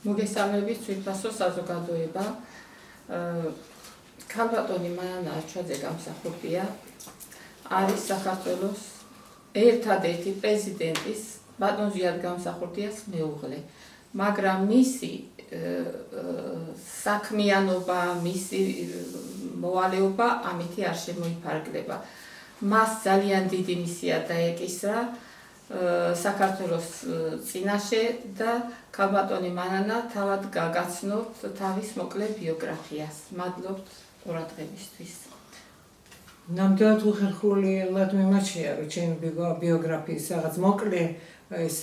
მოგესალმებით თვითფასო საზოგადოება. ქალბატონი მანანა არჩვაძე გამსახურდია არის საქართველოს ერთადერთი პრეზიდენტის ბატონ ზიად გამსახურდიას მეუღლე, მაგრამ მისი საქმიანობა, მისი მოვალეობა ამითი არ შემოიფარგლება. მას ძალიან დიდი მისია დაეკისრა საქართველოს წინაშე და ქალბატონი მანანა თავად გაგაცნობთ თავის მოკლე ბიოგრაფიას. მადლობთ ყურადღებისთვის. ნამდვილად უხერხულიელად მიმაჩნია, რომ ჩემი ბიოგრაფიის რაღაც მოკლე ეს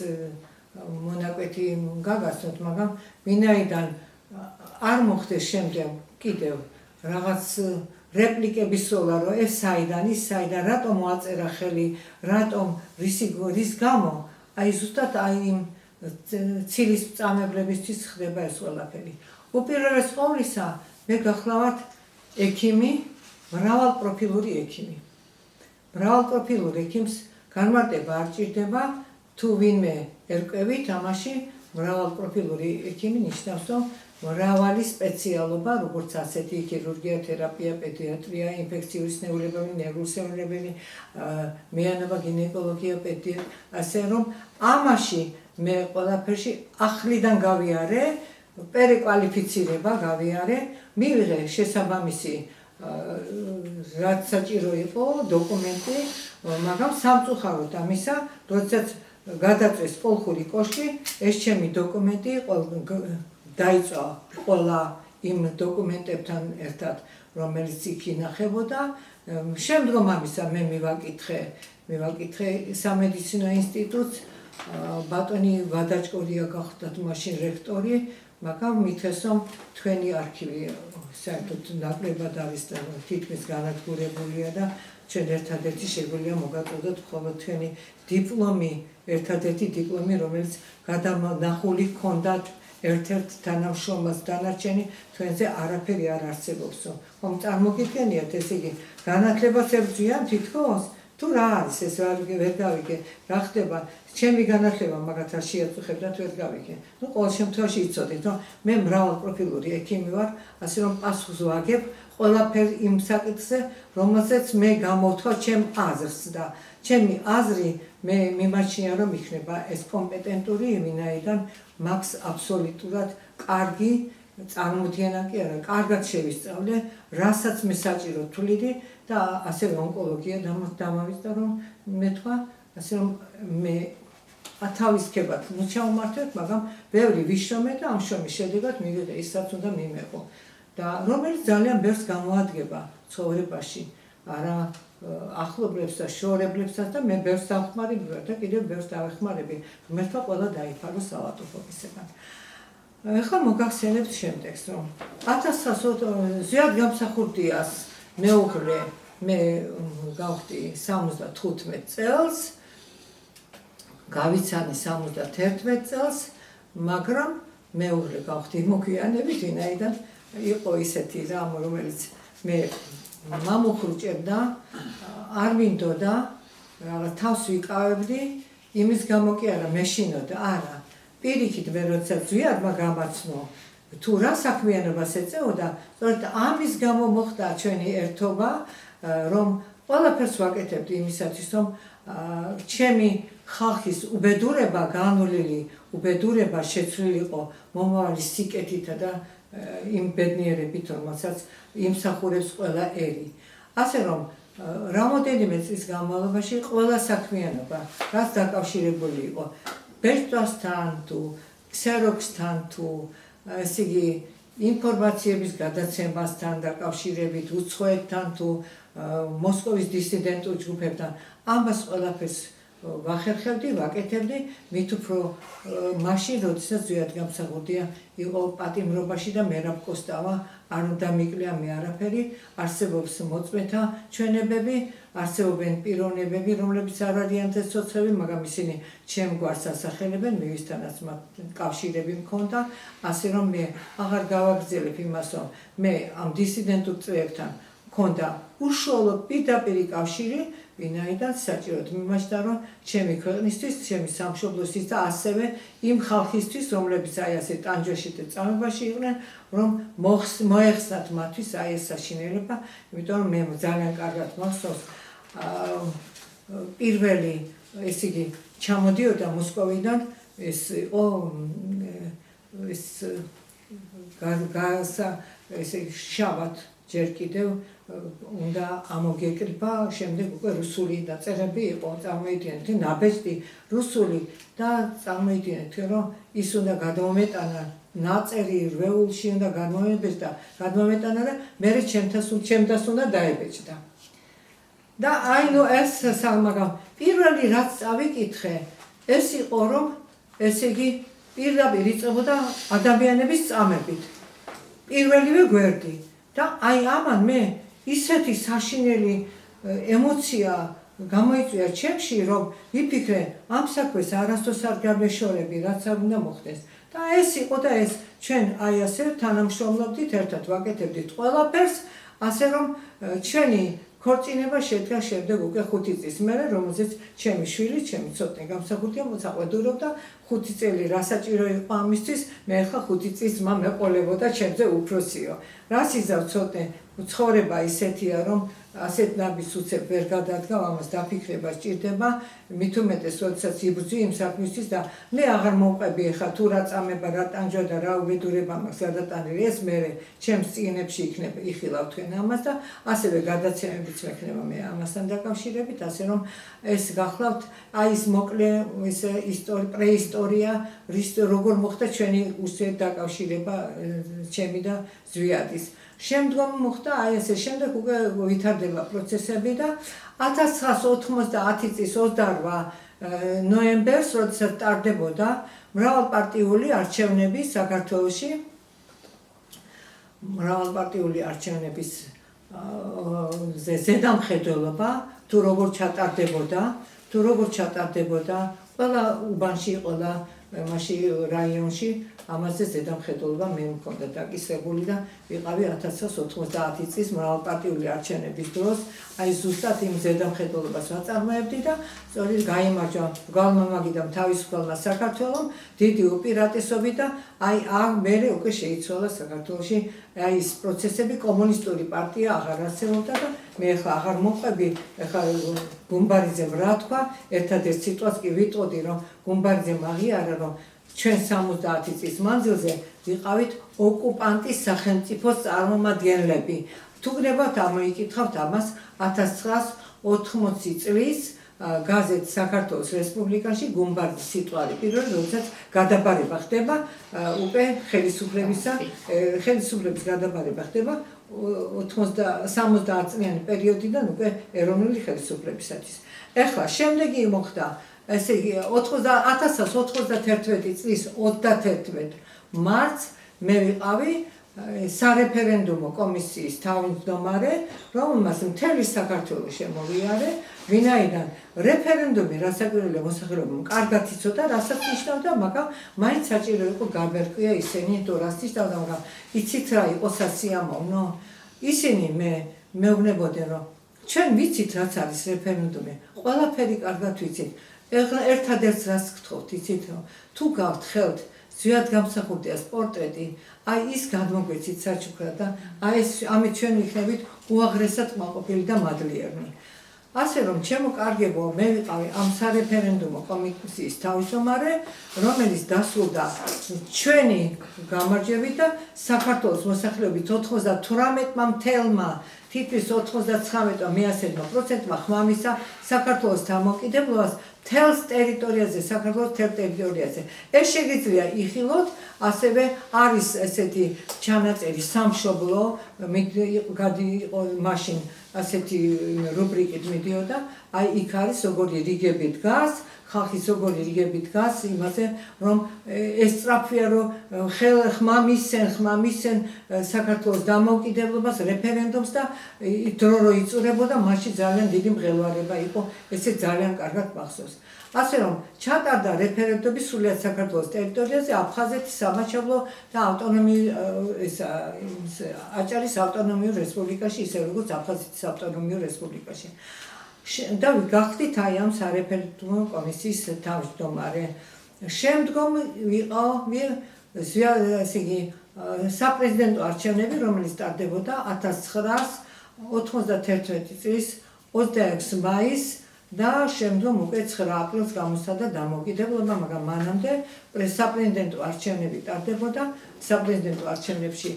მონაკვეთი გაგაცნოთ, მაგრამ ვინაიდან არ მოხდეს შემდეგ კიდევ რაღაც რეპლიკების სოლა, რომ ეს საიდან, ის საიდან, რატომ მოაწერა ხელი, რატომ რის გამო, აი ზუსტად აი იმ ცილის წამებლებისთვის ხდება ეს ყველაფერი. უპირველეს ყოვლისა, მე გახლავართ ექიმი, მრავალპროფილური ექიმი. მრავალპროფილურ ექიმს განმარტება არ ჭირდება, თუ ვინმე ერკვევით, ამაში მრავალპროფილური ექიმი ნიშნავს, რომ მრავალი სპეციალობა, როგორც ასეთი ქირურგია, თერაპია, პედიატრია, ინფექციური სნეულებანი, ნევროსნეულებელი, მეანობა, გინეკოლოგია, პედიატრია, ასე რომ ამაში მე ყველაფერში ახლიდან გავიარე, პერეკვალიფიცირება გავიარე, მივიღე შესაბამისი რაც საჭირო იყო დოკუმენტი, მაგრამ სამწუხაროდ ამისა, როდესაც გადაწვეს კოლხური კოშკი, ეს ჩემი დოკუმენტი დაიწვა ყველა იმ დოკუმენტებთან ერთად, რომელიც იქ ინახებოდა. შემდგომ ამისა მე მივაკითხე სამედიცინო ინსტიტუტს, ბატონი ვადაჭკორია გახდათ მაშინ რექტორი, მაგრამ მithეს რომ თქვენი არქივი საერთოდ ნაკლებად არის და თითქმის განადგურებულია და ჩვენ ერთადერთი შეგვიძლია მოგაწოდოთ მხოლოდ თქვენი დიპლომი, ერთადერთი დიპლომი, რომელიც გადანახული ჰქონდათ ერთ-ერთ თანამშრომელს, დანარჩენი თქვენზე არაფერი არ არსებობს. ხომ წარმოგიდგენიათ, ესე იგი განათლებას ებრძვიან თითქოს? თუ რა არის ეს ვერ გავიგე, რა ხდება? ჩემი განათლება მაგათ არ შეაწუხებდათ, ვერ გავიგე. ყოველ შემთხვევაში იცოდეთ, რომ მე მრავალპროფილური ექიმი ვარ, ასე რომ პასუხს ვაგებ ყველაფერ იმ საკითხზე, რომელზეც მე გამოვთვალ ჩემ აზრს და ჩემი აზრი მე მიმაჩნია, რომ იქნება ეს კომპეტენტური, ვინაიდან მაქვს აბსოლუტურად კარგი წარმოდგენა კი არა, კარგად შევისწავლე, რასაც მე საჭირო თვლიდი და ასევე ონკოლოგია დამავიწყდა, რომ მეთქვა, ასე რომ მე თავისკებად ჩავმართვეთ, მაგრამ ბევრი ვიშრომე და ამ შრომის შედეგად მივიღე ისაც უნდა მიმეყო და რომელიც ძალიან ბევრს გამოადგება ცხოვრებაში, არა ახლობლებს და შორებლებსაც და მე ბევრს დავხმარები ვარ და კიდევ ბევრს დავეხმარები, ღმერთმა ყველა დაიფარო საავადმყოფისგან. ეხლა მოგახსენებთ შემდეგს, რომ 1900 ზიად გამსახურდიას მეუღლე მე გავხდი 75 წელს, გავიცანი 71 წელს, მაგრამ მეუღლე გავხდი მოგვიანებით, ვინაიდან იყო ისეთი რამ, რომელიც მე მამუხრუჭებდა, არ მინდოდა, რაღაც თავს ვიკავებდი, იმის გამო კი არა, მეშინოდა, არა. პირიქით მე როდესაც ზიადმა გამაცნო, თუ რა საქმიანობას ეწეოდა, სწორედ ამის გამო მოხდა ჩვენი ერთობა, რომ ყველაფერს ვაკეთებდი იმისათვის, რომ ჩემი ხალხის უბედურება, განვლილი უბედურება შეცვლილიყო მომავალი სიკეთითა და იმ ბედნიერებით, რომელსაც იმსახურებს ყველა ერი. ასე რომ რამოდენიმე წლის განმავლობაში ყველა საქმიანობა, რაც დაკავშირებული იყო ბეჭდვასთან თუ ქსეროქსთან თუ ესე იგი ინფორმაციების გადაცემასთან დაკავშირებით, უცხოეთთან თუ მოსკოვის დისიდენტურ ჯგუფებთან, ამას ყველაფერს ვახერხებდი, ვაკეთებდი, მით უფრო მაშინ, როდესაც ზიად გამსახურდია იყო პატიმრობაში და მერაბ კოსტავა არ უნდა მიკლია მე არაფერი, არსებობს მოწმეთა ჩვენებები, არსებობენ პიროვნებები, რომლებიც არ არიან ცოცხლები, მაგრამ ისინი ჩემ გვარს ასახელებენ, მე ვისთანაც მათ კავშირები მქონდა, ასე რომ მე აღარ გავაგრძელებ იმას, რომ მე ამ დისიდენტურ წრეებთან მქონდა უშუალოდ პირდაპირი კავშირი ვინაიდან საჭიროდ მიმაჩნდა რომ ჩემი ქვეყნისთვის, ჩემი სამშობლოსთვის და ასევე იმ ხალხისთვის, რომლებიც აი ასე ტანჯვაში და წამებაში იყვნენ, რომ მოეხსნათ მათთვის აი ეს საშინელება, იმიტომ რომ მე ძალიან კარგად მახსოვს პირველი ესე იგი ჩამოდიოდა მოსკოვიდან ეს იყო ეს ესე შაბათ ჯერ კიდევ უნდა ამოგეკრიბა, შემდეგ უკვე რუსული დაწერები იყო, წარმოიდგინეთ, ნაბეჭდი რუსული და წარმოიდგინეთ, რომ ის უნდა გადმომეტანა ნაწერი რვეულში უნდა გადმომეტანა და მე ჩემთას უნდა დაებეჭდა. და აი ნუ ეს მაგრამ პირველი რაც წავიკითხე, ეს იყო რომ ესე იგი პირდაპირ იწყებოდა ადამიანების წამებით. პირველივე გვერდი და აი ამან მე ისეთი საშინელი ემოცია გამოიწვია ჩემში, რომ ვიფიქრე, ამ საქმეს არასდროს არ გამეშორები, რაც არ უნდა მოხდეს. და ეს იყო და ეს ჩვენ აი ასე თანამშრომლობდით, ერთად ვაკეთებდით ყველაფერს, ასე რომ ჩვენი ქორწინება შედგა შემდეგ უკვე 5 წლის მერე, რომელზეც ჩემი შვილი, ჩემი ცოტნე გამსახურდია მოსაყვედურობდა 5 წელი რა საჭირო იყო ამისთვის, მე ხა 5 წლის ძმა მეყოლებოდა ჩემზე უფროსიო. რას იზავ ცოტნე ცხოვრება ისეთია, რომ ასეთ ნაბის უცებ ვერ გადადგავ, ამას დაფიქრება სჭირდება, მით უმეტეს, როდესაც იბრძვი იმ საქმისთვის და მე აღარ მოვყვები ხა თუ რა წამება, რა ტანჯვა და რა უბედურება მაქვს გადატანილი, ეს მე ჩემს წიგნებში იქნება იხილავ თქვენ ამას და ასევე გადაცემებიც მექნება მე ამასთან დაკავშირებით, ასე რომ ეს გახლავთ აი ეს მოკლე ეს პრეისტორია, როგორ მოხდა ჩვენი ურთიერთდაკავშირება ჩემი და ზვიადის. შემდგომ მოხდა აი ესე შემდეგ უკვე ვითარდება პროცესები და 1990 წლის 28 ნოემბერს, როდესაც ტარდებოდა მრავალპარტიული არჩევნები საქართველოში, მრავალპარტიული არჩევნების ზედამხედველობა, თუ როგორ ჩატარდებოდა, ყველა უბანში, ყველა რაიონში ამაზე ზედამხედველობა მე მქონდა დაკისრებული და ვიყავი 1990 წლის მრავალპარტიული არჩევნების დროს, აი ზუსტად იმ ზედამხედველობას ვაწარმოებდი და სწორედ გაიმარჯვა გალმამაგი და თავისუფალმა საქართველომ დიდი უპირატესობით და აი მე უკვე შეიცვალა საქართველოში აი ეს პროცესები, კომუნისტური პარტია აღარ არსებობდა და მე ახლა აღარ მოყვები, ახლა გუმბარიძემ რა თქვა, ერთადერთ სიტყვას კი ვიტყოდი, რომ გუმბარიძემ აღიარა, რომ ჩვენ 70 წლის მანძილზე ვიყავით ოკუპანტის სახელმწიფოს წარმომადგენლები. თუ გნებავთ ამოიკითხავთ ამას 1980 წლის გაზეთ საქართველოს რესპუბლიკაში გუმბარდის სიტყვარი პირველი, როდესაც გადაბარება ხდება უკვე ხელისუფლების გადაბარება ხდება 70 წლიანი პერიოდიდან უკვე ეროვნული ხელისუფლებისათვის. ეხლა შემდეგი მოხდა ესე იგი 1991 წლის 31 მარტს მე ვიყავი სარეფერენდუმო კომისიის თავმჯდომარე, რომელმაც მთელი საქართველო შემოვიარე, ვინაიდან რეფერენდუმი რასაკვირველია მოსახლეობამ კარგად იცოდა, რასაც ნიშნავდა, მაგრამ მაინც საჭირო იყო გაბერკვია ისინი თუ რას ნიშნავდა, მაგრამ იცით რა იყო სასიამოვნო? ისინი მეუბნებოდნენ, რომ ჩვენ ვიცით რაც არის რეფერენდუმი, ყველაფერი კარგად ვიცით. ერთადერთს რას გთხოვთ, იცით რომ თუ გაქვთ ხელთ ზვიად გამსახურდიას პორტრეტი, აი ის გადმოგვეცით საჩუქრად და აი ეს ამით ჩვენ ვიქნებით უაღრესად კმაყოფილი და მადლიერნი. ასე რომ ჩემო კარგებო, მე ვიყავი ამ სარეფერენდუმო კომისიის თავმჯდომარე, რომელიც დასრულდა ჩვენი გამარჯვებით და საქართველოს მოსახლეობის 98%-მა თითქმის 99%-მა ხმამისა საქართველოს დამოუკიდებლობას თელს ტერიტორიაზე, საქართველოს თელ ტერიტორიაზე. ეს შეგიძლია იხილოთ, ასევე არის ესეთი ჩანაწერი სამშობლო, იყო მაშინ ასეთი რუბრიკით მიდიოდა, აი იქ არის როგორი რიგები დგას, ხალხის როგორი რიგები დგას იმაზე, რომ ეს სწრაფია, რომ ხმა მისცენ საქართველოს დამოუკიდებლობას, რეფერენდუმს და დრო რო იწურებოდა, მაშინ ძალიან დიდი მღელვარება იყო, ესე ძალიან კარგად მახსოვს. ასე რომ ჩატარდა რეფერენდუმი სრულიად საქართველოს ტერიტორიაზე, აფხაზეთის სამაჩაბლო და აჭარის ავტონომიურ რესპუბლიკაში, ისე როგორც აფხაზეთის ავტონომიურ რესპუბლიკაში. და გახდით აი ამ სარეფერენდუმო კომისიის თავმჯდომარე. შემდგომ ვიყო საპრეზიდენტო არჩევნები, რომელიც ტარდებოდა 1991 წლის 26 მაისს და შემდგომ უკვე 9 აპრილს გამოსცადა დამოუკიდებლობა, მაგრამ მანამდე საპრეზიდენტო არჩევნები ტარდებოდა. საპრეზიდენტო არჩევნებში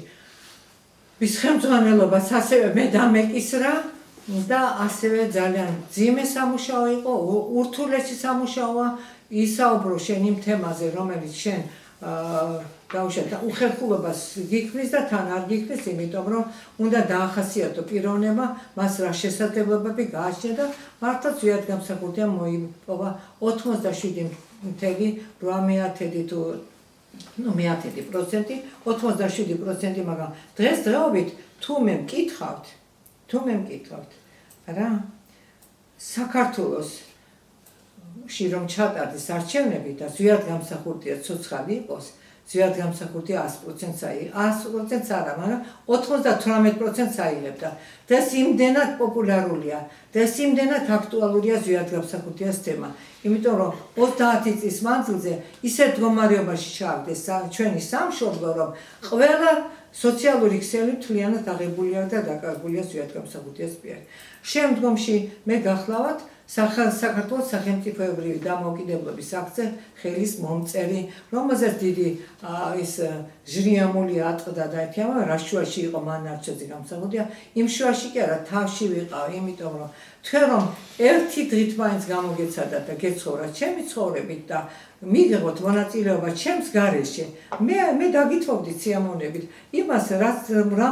ვის ხელმძღვანელობას ასევე მე დამეკისრა და ასევე ძალიან ძიმე სამუშაო იყო, ურთულესი სამუშაოა, ისაუბრო შენ იმ თემაზე, რომელიც შენ დაუშვათ უხერხულობას გიქმნის და თან არ გიქმნის, იმიტომ რომ უნდა დაახასიათო პიროვნება, მას რა შესაძლებლობები გააჩნია და მართლაც ზვიად გამსახურდია მოიპოვა 87.8 თუ 1%, 87%, მაგრამ დღესდღეობით თუ მე მკითხავთ, რა საქართველოსში რომ ჩატარდეს არჩევნები და ზვიად გამსახურდია ცოცხალი იყოს, ზვიად გამსახურდია 100%-ს არა, მაგრამ 98%-ს აიღებდა და იმდენად პოპულარულია და იმდენად აქტუალურია ზვიად გამსახურდიას თემა, იმიტომ რომ 30 წლის მანძილზე ისეთ მდგომარეობაში ჩააგდეს ჩვენი სამშობლო, რომ ყველა სოციალური ქსელი მთლიანად აღებულია და დაკარგულია ზვიად გამსახურდიას მიერ. შემდგომში მე გახლავთ საქართველოს სახელმწიფოებრივი დამოუკიდებლობის აქცე ხელის მომწერი, რომელზეც დიდი ის ჟრიამული ატყდა და ეთქება, რა შუაში იყო მან არჩევნებზე გამსახურდია, იმ შუაში კი არა, თავში ვიყავ, იმიტომ რომ თქვენ რომ ერთი დღით მაინც გამოგეცადათ და გეცხოვრათ ჩემი ცხოვრებით და მიგიღოთ მონაწილეობა ჩემს გარეშე, მე დაგითხოვდით სიამოვნებით იმას, რა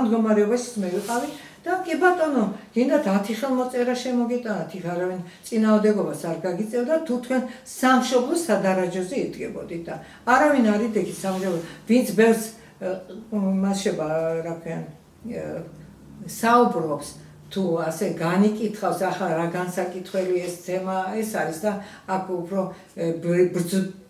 მდგომარეობაში მე ვიყავი და კი ბატონო, გინდათ 10 ხელმოწერა შემოგიტანათ, იქ არავინ წინააღმდეგობას არ გაგიწევდა, თუ თქვენ სამშობლოს სადარაჯოზე იდგებოდით და არავინ არ იდექით სამშობლოს, ვინც ბევრს მასშება რა ქვიან საუბრობს, თუ ასე განიკითხავს, ახლა რა განსაკითხველი ეს თემა ეს არის და აქ უფრო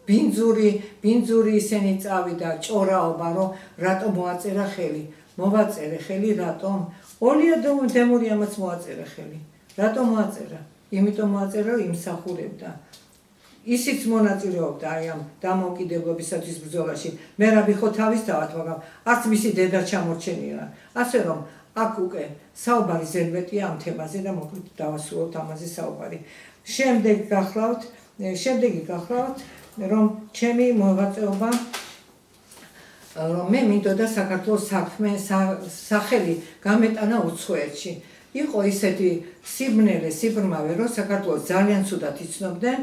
ბინძური ისინი წავიდა ჭორაობა, რომ რატომ მოაწერა ხელი, მოვაწერე ხელი რატომ? ოლია დემურიამაც მოაწერა ხელი. რატომ მოაწერა? იმიტომ მოაწერა, რომ იმსახურებდა. ისიც მონაწილეობდა აი ამ დამოუკიდებლობისათვის ბრძოლაში. მე რა ვიხო თავისთავად, მაგრამ არც მისი დედა ჩამორჩენილა. ასე რომ აქ უკვე საუბარი ზედმეტია ამ თემაზე და მოკლედ დავასრულოთ ამაზე საუბარი. შემდეგი გახლავთ, რომ ჩემი მოღვაწეობა რომ მე მინდოდა საქართველოს საქმე სახელი გამეტანა უცხოეთში. იყო ისეთი სიბრმავე, რომ საქართველოს ძალიან ცუდად იცნობდნენ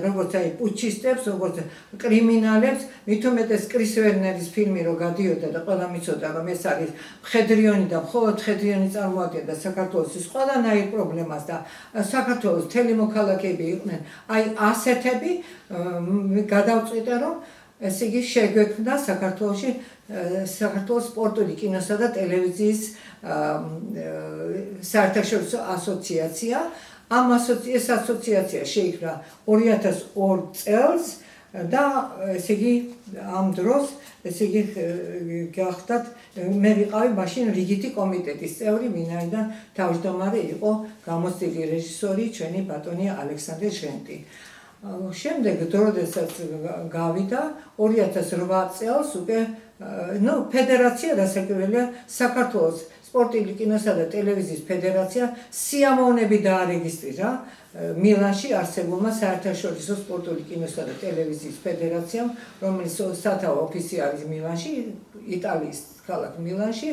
როგორც აი პუჩისტებს, როგორც კრიმინალებს, მით უმეტეს კრის ვერნერის ფილმი რო გადიოდა და ყველამ იცოდა, რომ ეს არის მხედრიონი და მხოლოდ მხედრიონი წარმოადგენდა საქართველოს ყველანაირ პრობლემას და საქართველოს მთელი მოქალაქეები იყვნენ აი ასეთები, გადავწყვიტე, რომ ესე იგი შეგვექმნა საქართველოში საქართველოს სპორტული კინოსა და ტელევიზიის საერთაშორისო ასოციაცია. ეს ასოციაცია შეიქმნა 2002 წელს და ესე იგი ამ დროს ესე იგი გახდათ მე ვიყავი მაშინ რიგითი კომიტეტის წევრი, ვინაიდან თავმჯდომარე იყო გამოცდილი რეჟისორი ჩვენი ბატონი ალექსანდრე ჟღენტი. შემდეგ როდესაც გავიდა 2008 წელს უკვე ფედერაცია დასაკვირველია საქართველოს სპორტული კინოსა და ტელევიზიის ფედერაცია სიამოვნებით დაარეგისტრირა მილანში არსებულმა საერთაშორისო სპორტული კინოსა და ტელევიზიის ფედერაციამ, რომელიც სათავო ოფისი არის მილანში, იტალიის ქალაქ მილანში.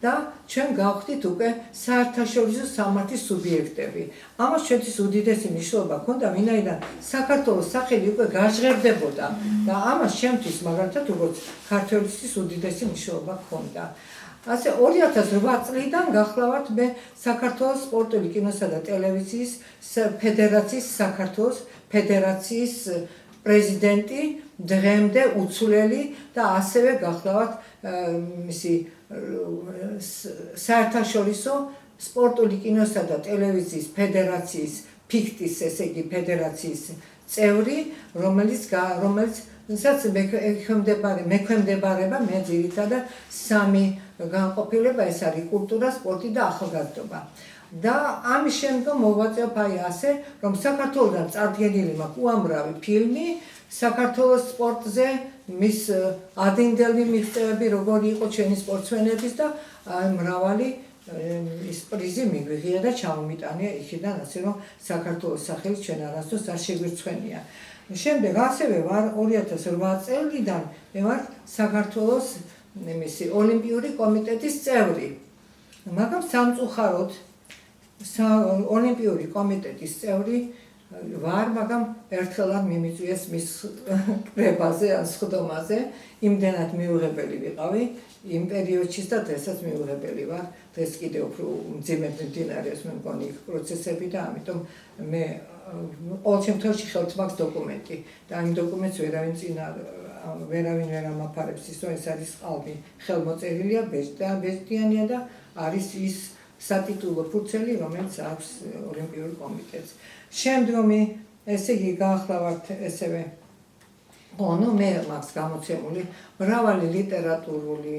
და ჩვენ გავხდით უკვე საერთაშორისო სამართლის სუბიექტები. ამას ჩვენთვის უდიდესი მნიშვნელობა ჰქონდა, ვინაიდან საქართველოს სახელი უკვე გაჟღერდებოდა და ამას ჩემთვის მაგალითად როგორც ქართველისთვის უდიდესი მნიშვნელობა ჰქონდა. ასე 2008 წლიდან გახლავართ მე საქართველოს სპორტული კინოსა და ტელევიზიის ფედერაციის საქართველოს ფედერაციის პრეზიდენტი, დღემდე უცვლელი და ასევე გახლავთ მისი საერთაშორისო სპორტული კინოსა და ტელევიზიის ფედერაციის ფიქტის, ესე იგი ფედერაციის წევრი, რომელსაც მექვემდებარება მე ძირითადად სამი განყოფილება, ეს არის კულტურა, სპორტი და ახალგაზრდობა. და ამის შემდგომ მოვაწევ აი ასე, რომ საქართველოსთან წარდგენილი მაქვს უამრავი ფილმი საქართველოს სპორტზე, მის ადრინდელი მიღწევები, როგორი იყო ჩვენი სპორტსმენების და მრავალი ის პრიზი მიგვიღია და ჩამომიტანია იქიდან, ასე რომ საქართველოს სახელი ჩვენ არასდროს არ შეგვირცხვენია. შემდეგ ასევე ვარ 2008 წლიდან მე ვარ საქართველოს ოლიმპიური კომიტეტის წევრი. მაგრამ სამწუხაროდ ოლიმპიური კომიტეტის წევრი ვარ, მაგრამ ერთხელ არ მიმიწვიეს მის კრებაზე ან სხდომაზე, იმდენად მიუღებელი ვიყავი იმ პერიოდშიც და დღესაც მიუღებელი ვარ. დღეს კიდევ უფრო მძიმედ მიმდინარეობს მე მგონი პროცესები და ამიტომ მე ყოველ შემთხვევაში ხელთ მაქვს დოკუმენტი და იმ დოკუმენტს ვერავინ ვერ ამაფარებს, ის რომ ეს არის ყალბი ხელმოწერილია, ბეჭდიანია და არის ის სატიტულო ფურცელი, რომელიც აქვს ოლიმპიურ კომიტეტს. შემდგომი, ესე იგი გაახლავართ ესევე მე მაქვს გამოცემული მრავალი ლიტერატურული,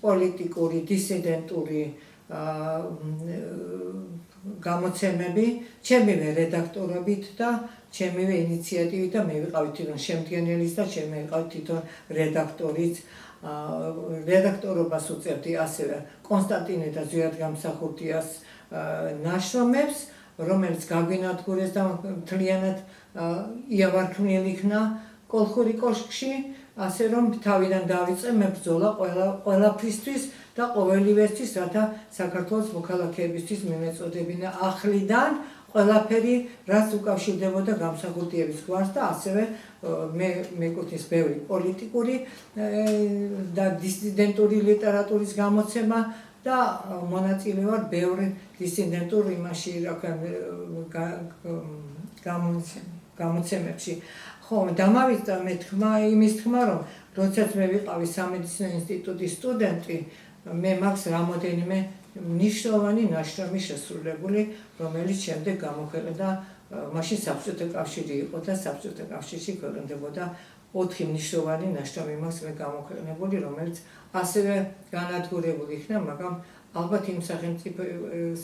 პოლიტიკური, დისიდენტური გამოცემები, ჩემივე რედაქტორობით და ჩემივე ინიციატივით და მე ვიყავი თვითონ შემდგენელის და ჩემი ვიყავი თვითონ რედაქტორიც. რედაქტორობას უწევდი ასევე კონსტანტინე და ზვიად გამსახურდიას ნაშრომებს, რომელიც გაგვინადგურეს და მთლიანად იავარქმნილი იქნა კოლხური კოშკში, ასე რომ თავიდან დავიწყე მე ბრძოლა ყველაფრისთვის და ყოველივესთვის, რათა საქართველოს მოქალაქეებისთვის მიმეწოდებინა ახლიდან ყველაფერი, რაც უკავშირდებოდა გამსახურდიების გვარს და ასევე მეკუთვნის ბევრი პოლიტიკური და დისიდენტური ლიტერატურის გამოცემა და მონაწილე ვარ ბევრი დისიდენტურ იმაში, გამოცემებში. ხო, დამავიწყდა მე იმის თქმა, რომ როდესაც მე ვიყავი სამედიცინო ინსტიტუტის სტუდენტი, მე მაქვს რამოდენიმე მნიშვნელოვანი ნაშრომი შესრულებული, რომელიც შემდეგ გამოქვეყნდა, მაშინ საბჭოთა კავშირი იყო და საბჭოთა კავშირში ქვეყნდებოდა 4 მნიშვნელოვანი ნაშრომი მაქვს მე გამოქვეყნებული, რომელიც ასევე განადგურებული იქნა, მაგრამ ალბათ იმ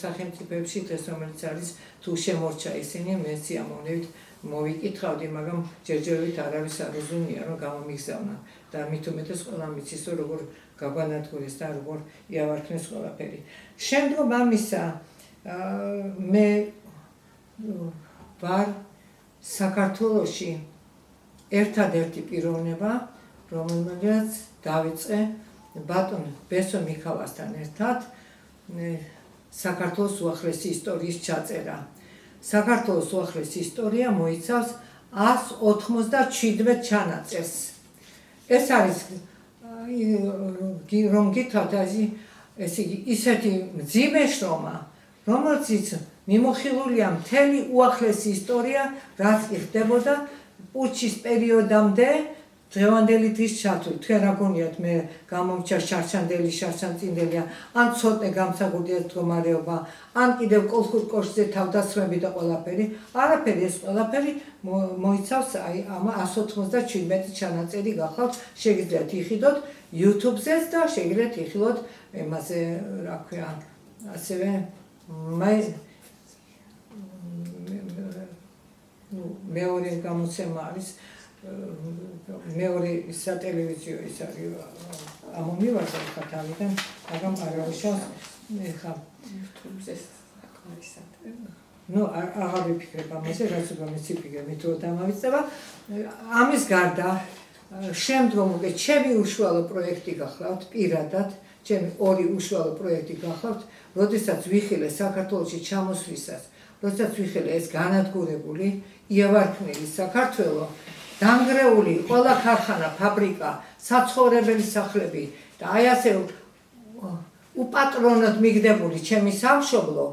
სახელმწიფოებში დღეს, რომელიც არის თუ შემორჩა ისინი, მე სიამოვნებით მოვიკითხავდი, მაგრამ ჯერჯერობით არავის არ უზრუნია, რომ გამომიგზავნა და მით უმეტეს ყველამ იცის, რომ როგორ გაგვანადგურეს და როგორ იავარქმეს ყველაფერი. შემდგომ ამისა მე ვარ საქართველოში ერთადერთი პიროვნება, რომელმაც დავიწყე ბატონ ბესო მიქავასთან ერთად საქართველოს უახლესი ისტორიის ჩაწერა. საქართველოს უახლესი ისტორია მოიცავს 197 ჩანაწერს. ეს არის რომ გითხრათ, ესე იგი ისეთი მძიმე შრომა, რომელზეც მიმოხილულია მთელი უახლესი ისტორია, რაც ხდებოდა პუტჩის პერიოდამდე დღევანდელი დღის ჩათვლით. თქვენ რა გონიათ, მე გამომჩა შარშანდელი, შარშანწინდელია, ან ცოტნე გამსახურდია მდგომარეობა, ან კიდევ კოლხურ კოშკზე თავდასხმები და ყველაფერი. არაფერი, ეს ყველაფერი მოიცავს აი ამ 197 ჩანაწერი გახავთ, შეგიძლიათ იხილოთ YouTube-ზეც და შეგიძლიათ იხილოთ იმაზე, რა ქვია, ასევე მეორე გამოცემა არის მეორე სატელევიზიო ის არის ამომივარდა ხა თავიდან, მაგრამ არავისას ხა YouTube-ზე საკმარისად. აღარ ვიფიქრებ ამაზე, რაც უკვე მეციფიქრე, მე თუ დამავიწყება. ამის გარდა შემდგომ უკვე ჩემი უშუალო პროექტი გახლავთ პირადად, ჩემი ორი უშუალო პროექტი გახლავთ, როდესაც ვიხილე საქართველოში ჩამოსვლისას, როდესაც ვიხილე ეს განადგურებული, იავარქმნილი საქართველო, დანგრეული ყველა ქარხანა, ფაბრიკა, საცხოვრებელი სახლები და აი ასე უპატრონოდ მიგდებული ჩემი სამშობლო,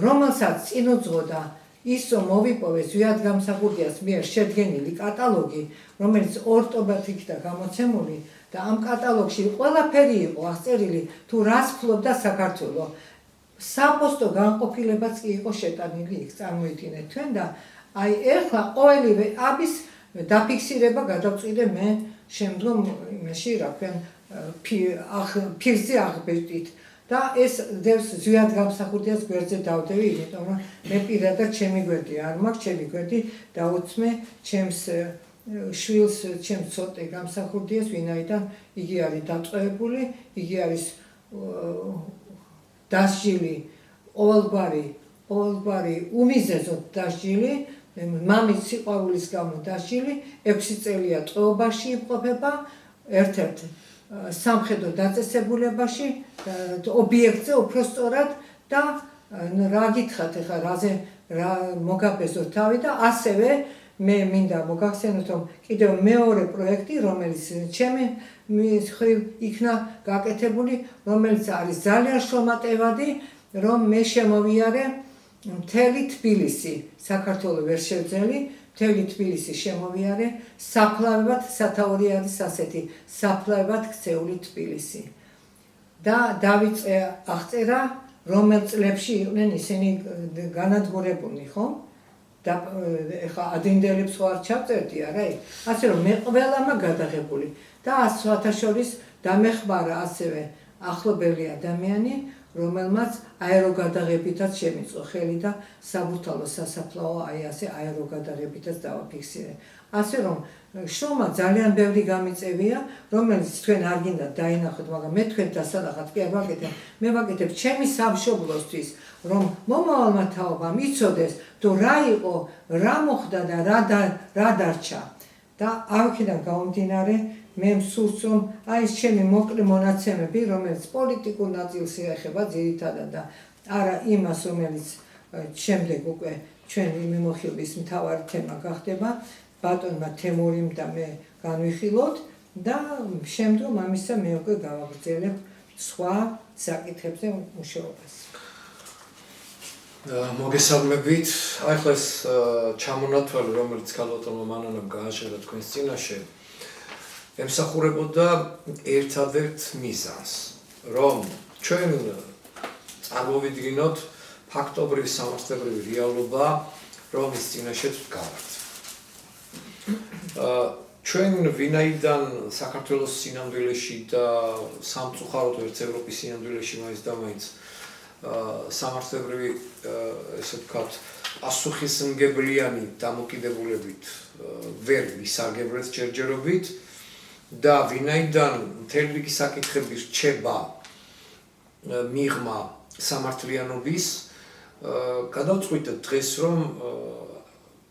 რომელსაც წინ უძღოდა ის რომ მოვიპოვეს ზვიადგამსახურდიას მიერ შედგენილი კატალოგი, რომელიც 2 ტომად იქნა გამოცემული და ამ კატალოგში ყველაფერი იყო აღწერილი თუ რას ფლობდა საქართველო. საპოსტო განყოფილებაც კი იყო შეტანილი იქ, წარმოიდგინეთ თქვენ და აი ეხლა ყოველივე ამის დაფიქსირება გადავწყვიტე მე შემდგომ იმაში რა ქვია ფირზე აღბეჭდით და ეს დევს ზვიადგამსახურდიას გვერდზე დავდევი, იმიტომ რომ მე პირადად ჩემი გვერდი არ მაქვს, ჩემი გვერდი დაუცმე ჩემს შვილს, ჩემს ცოტე გამსახურდიას, ვინაიდან იგი არის დატყვევებული, იგი არის დასჯილი ყოველგვარი უმიზეზოდ დასჯილი, მამის სიყვარულის გამო დასჯილი, 6 წელია ტყვეობაში იმყოფება, ერთ-ერთ სამხედრო დაწესებულებაში, ობიექტზე უფრო სწორად და რა გითხრათ ახლა რა მოგაბეზოთ თავი და ასევე მე მინდა მოგახსენოთ რომ კიდევ მეორე პროექტი, რომელიც ჩემი მხრივ იქნა გაკეთებული, რომელიც არის ძალიან შრომატევადი, რომ მე შემოვიარე მთელი თბილისი, საქართველოს ვერ შევძელი, მთელი თბილისი შემოვიარე, საფლავებად სათაური არის ასეთი, საფლავებად ქცეული თბილისი. და დავიწყე აღწერა, რომელ წლებში იყვნენ ისინი განადგურებულნი, ხო? და ეხლა ადრინდელებს ხო არ ჩავწერდი არა იქ. ასე რომ მე ყველამა გადაღებული და სხვათა შორის დამეხმარა ასევე ახლობელი ადამიანი, რომელმაც აეროგადაღებითაც შემიწყო ხელი და საბურთალო სასაფლაო აი ასე აეროგადაღებითაც დავაფიქსირე. ასე რომ შრომა ძალიან ბევრი გამიწევია, რომელიც თქვენ არ გინდათ დაინახოთ, მაგრამ მე თქვენ დასალახად კი არ ვაკეთებ. მე ვაკეთებ ჩემი სამშობლოსთვის, რომ მომავალმა თაობამ იცოდეს, თუ რა იყო, რა მოხდა და რა დარჩა. და აქედან გამომდინარე, მე მსურს რომ აი ეს ჩემი მოკლე მონაცემები, რომელიც პოლიტიკურ ნაწილს ეხება ძირითადად და არა იმას, რომელიც შემდეგ უკვე ჩვენი მიმოხილვის მთავარი თემა გახდება, ბატონმა თემურიმ და მე განვიხილოთ და შემდგომ ამისა მე უკვე გავაგრძელებ სხვა საკითხებზე მუშაობას. მოგესალმებით. აი ახლა ეს ჩამონათვალი, რომელიც ქალბატონმა მანანამ გააჟღერა თქვენს წინაშე, ემსახურებოდა ერთადერთ მიზანს, რომ ჩვენ წარმოვიდგინოთ ფაქტობრივი სამართლებრივი რეალობა, რომლის წინაშეც ვდგავართ. ჩვენ ვინაიდან საქართველოს სინამდვილეში და სამწუხაროდ ერთ ევროპის სინამდვილეში მაინც და მაინც სამართლებრივი ესე ვთქვათ პასუხისმგებლიანი დამოკიდებულებით ვერ ვისარგებლეთ ჯერჯერობით და ვინაიდან მთელი რიგი საკითხები რჩება მიღმა სამართლიანობის, გადავწყვიტეთ დღეს რომ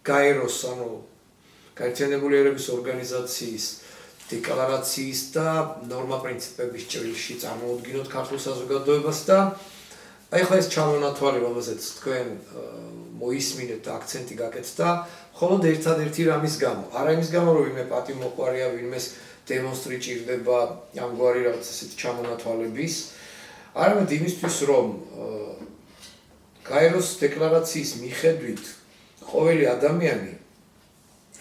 გაეროს ანუ გაერთიანებული ერების ორგანიზაციის დეკლარაციის და ნორმა პრინციპების ჭრილში წარმოუდგინოთ ქართულ საზოგადოებას და აი ახლა ეს ჩამონათვალი, რომელზეც თქვენ მოისმინეთ და აქცენტი გაკეთდა, მხოლოდ ერთადერთი რამის გამო. არა იმის გამო, რომ ვინმე პატიმოყვარია, ვინმეს დემონსტრი ჭირდება ამგვარი რაღაც ესეთი ჩამონათვალების, არამედ იმისთვის, რომ გაეროს დეკლარაციის მიხედვით ყოველი ადამიანი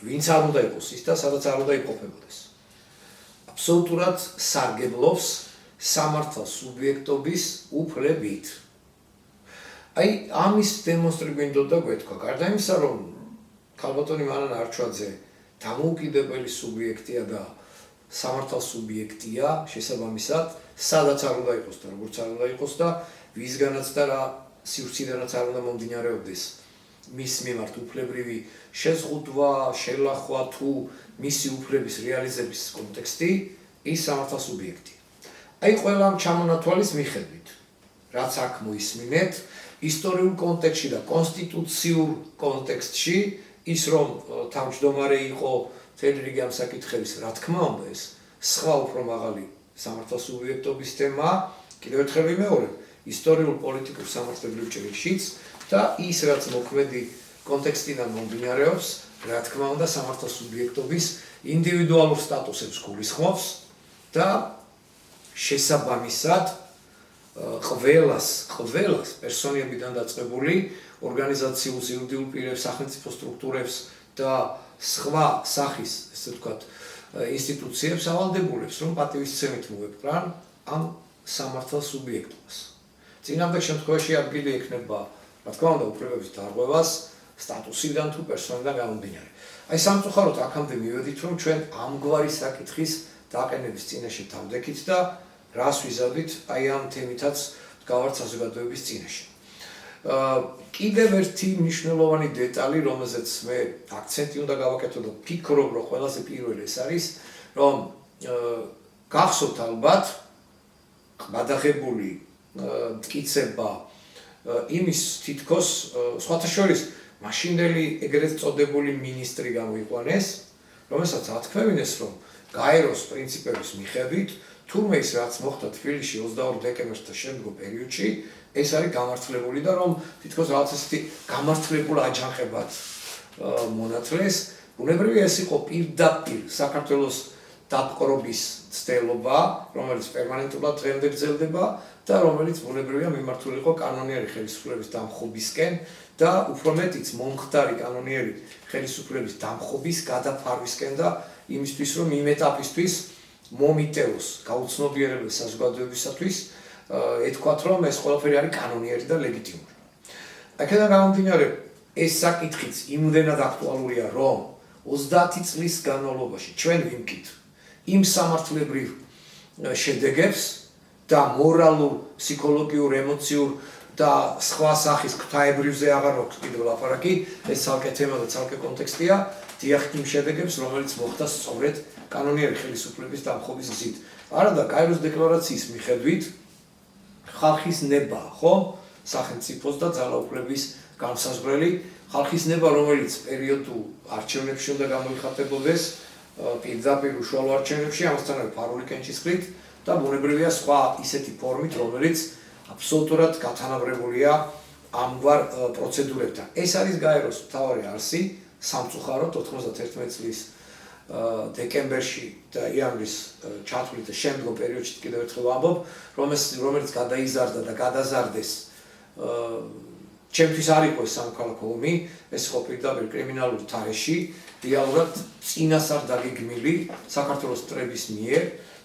ვინც არ უნდა იყოს ის და სადაც არ უნდა იმყოფებოდეს. აბსოლუტურად სარგებლობს სამართალ სუბიექტობის უფლებით. აი ამის დემონსტრი გვინდოდა გვეთქვა. გარდა იმისა, რომ ქალბატონი მანანა არჩვაძე დამოუკიდებელი სუბიექტია და სამართალ სუბიექტია, შესაბამისად, სადაც არ უნდა იყოს და როგორც არ უნდა იყოს და ვისგანაც და რა სივრციდანაც არ უნდა მომდინარეობდეს მის მიმართ უფლებრივი შეზღუდვა, შელახვა თუ მისი უფლების რეალიზების კონტექსტი, ის სამართალ სუბიექტია. აი ყველა ამ ჩამონათვალის მიხედვით, რაც აქ მოისმინეთ, ისტორიულ კონტექსტში და კონსტიტუციურ კონტექსტში, ის რომ თავმჯდომარე იყო მთელი რიგი ამ საკითხების, რა თქმა უნდა, ეს სხვა უფრო მაღალი სამართალ სუბიექტობის თემა, კიდევ ერთხელ ვიმეორებ, ისტორიულ პოლიტიკურ სამართლებრივ ჭრილშიც და ის რაც მოქმედი კონტექსტიდან მომდინარეობს, რა თქმა უნდა, სამართალ სუბიექტობის ინდივიდუალურ სტატუსებს გულისხმობს და შესაბამისად ყველას პერსონებიდან დაწყებული ორგანიზაციულ იურიდიულ პირებს, სახელმწიფო სტრუქტურებს და სხვა სახის, ესე ვთქვათ, ინსტიტუციებს ავალდებულებს, რომ პატივისცემით მოეპყრან ამ სამართალ სუბიექტობას. წინამძღოლ შემთხვევაში ადგილი ექნება, რა თქმა უნდა, უფლებების დარღვევას სტატუსიდან თუ პერსონალიდან გამომდინარე. აი სამწუხაროდ აქამდე მივედით, რომ ჩვენ ამგვარი საკითხის დაყენების წინაშე თავდექით და რას ვიზავდით აი ამ თემითაც გავართ საზოგადოების წინაშე. კიდევ ერთი მნიშვნელოვანი დეტალი, რომელზეც მე აქცენტი უნდა გავაკეთო და ვფიქრობ, რომ ყველაზე პირველი ეს არის, რომ გახსოვთ ალბათ გადაღებული მტკიცება იმის თითქოს სხვათა შორის მაშინდელი ეგრეთ წოდებული მინისტრი გამოიყვანეს, რომელსაც ათქმევინეს, რომ გაეროს პრინციპების მიხედვით თურმე ის რაც მოხდა თბილისში 22 დეკემბერს შემდგომ პერიოდში ეს არის გამართლებული და რომ თითქოს რაღაც ესეთი გამართლებულ აჯანყებად მონათლეს. ბუნებრივია ეს იყო პირდაპირ საქართველოს დაპყრობის ცდელობა, რომელიც პერმანენტულად დღემდე გრძელდება და რომელიც ბუნებრივია მიმართული იყო კანონიერი ხელისუფლების დამხობისკენ და უფრო მეტიც მომხდარი კანონიერი ხელისუფლების დამხობის გადაფარვისკენ და იმისთვის რომ იმ ეტაპისთვის მომიტევოს გაუცნობიერებელი საზოგადოებისათვის ეთქვათ რომ ეს ყველაფერი არის კანონიერი და ლეგიტიმური. აქედან გამომდინარე ეს საკითხიც იმდენად აქტუალურია რომ 30 წლის განმავლობაში ჩვენ ვიმკით იმ სამართლებრივ შედეგებს და მორალურ, ფსიქოლოგიურ, ემოციურ და სხვა სახის ღვთაებრივზე აღარ ვაქვს კიდევ ლაპარაკი, ეს ცალკე თემა და ცალკე კონტექსტია, დიახ იმ შედეგებს, რომელიც მოხდა სწორედ კანონიერი ხელისუფლების დამხობის გზით. არა და კაიროს დეკლარაციის მიხედვით ხალხის ნება, ხო? სახელმწიფოს და ძალაუფლების განსაზღვრელი ხალხის ნება, რომელიც პერიოდულ არჩევნებში უნდა გამოიხატებოდეს, პირდაპირ უშუალო არჩევნებში, ამასთანავე ფარული კენჭისყრით და ბუნებრივია სხვა ისეთი ფორმით, რომელიც აბსოლუტურად გათანაბრებულია ამგვარ პროცედურებთან. ეს არის გაეროს მთავარი არსი, სამწუხაროდ 91 წლის დეკემბერში და იანვრის ჩათვლით და შემდგომ პერიოდში კიდევ ერთხელ ვამბობ, რომელიც გადაიზარდა და გადაზარდეს ჩემთვის არ იყო ეს სამოქალაქო ომი, ეს იყო პირდაპირ კრიმინალური თარეში, რეალურად წინასწარ დაგეგმილი საქართველოს მტრების მიერ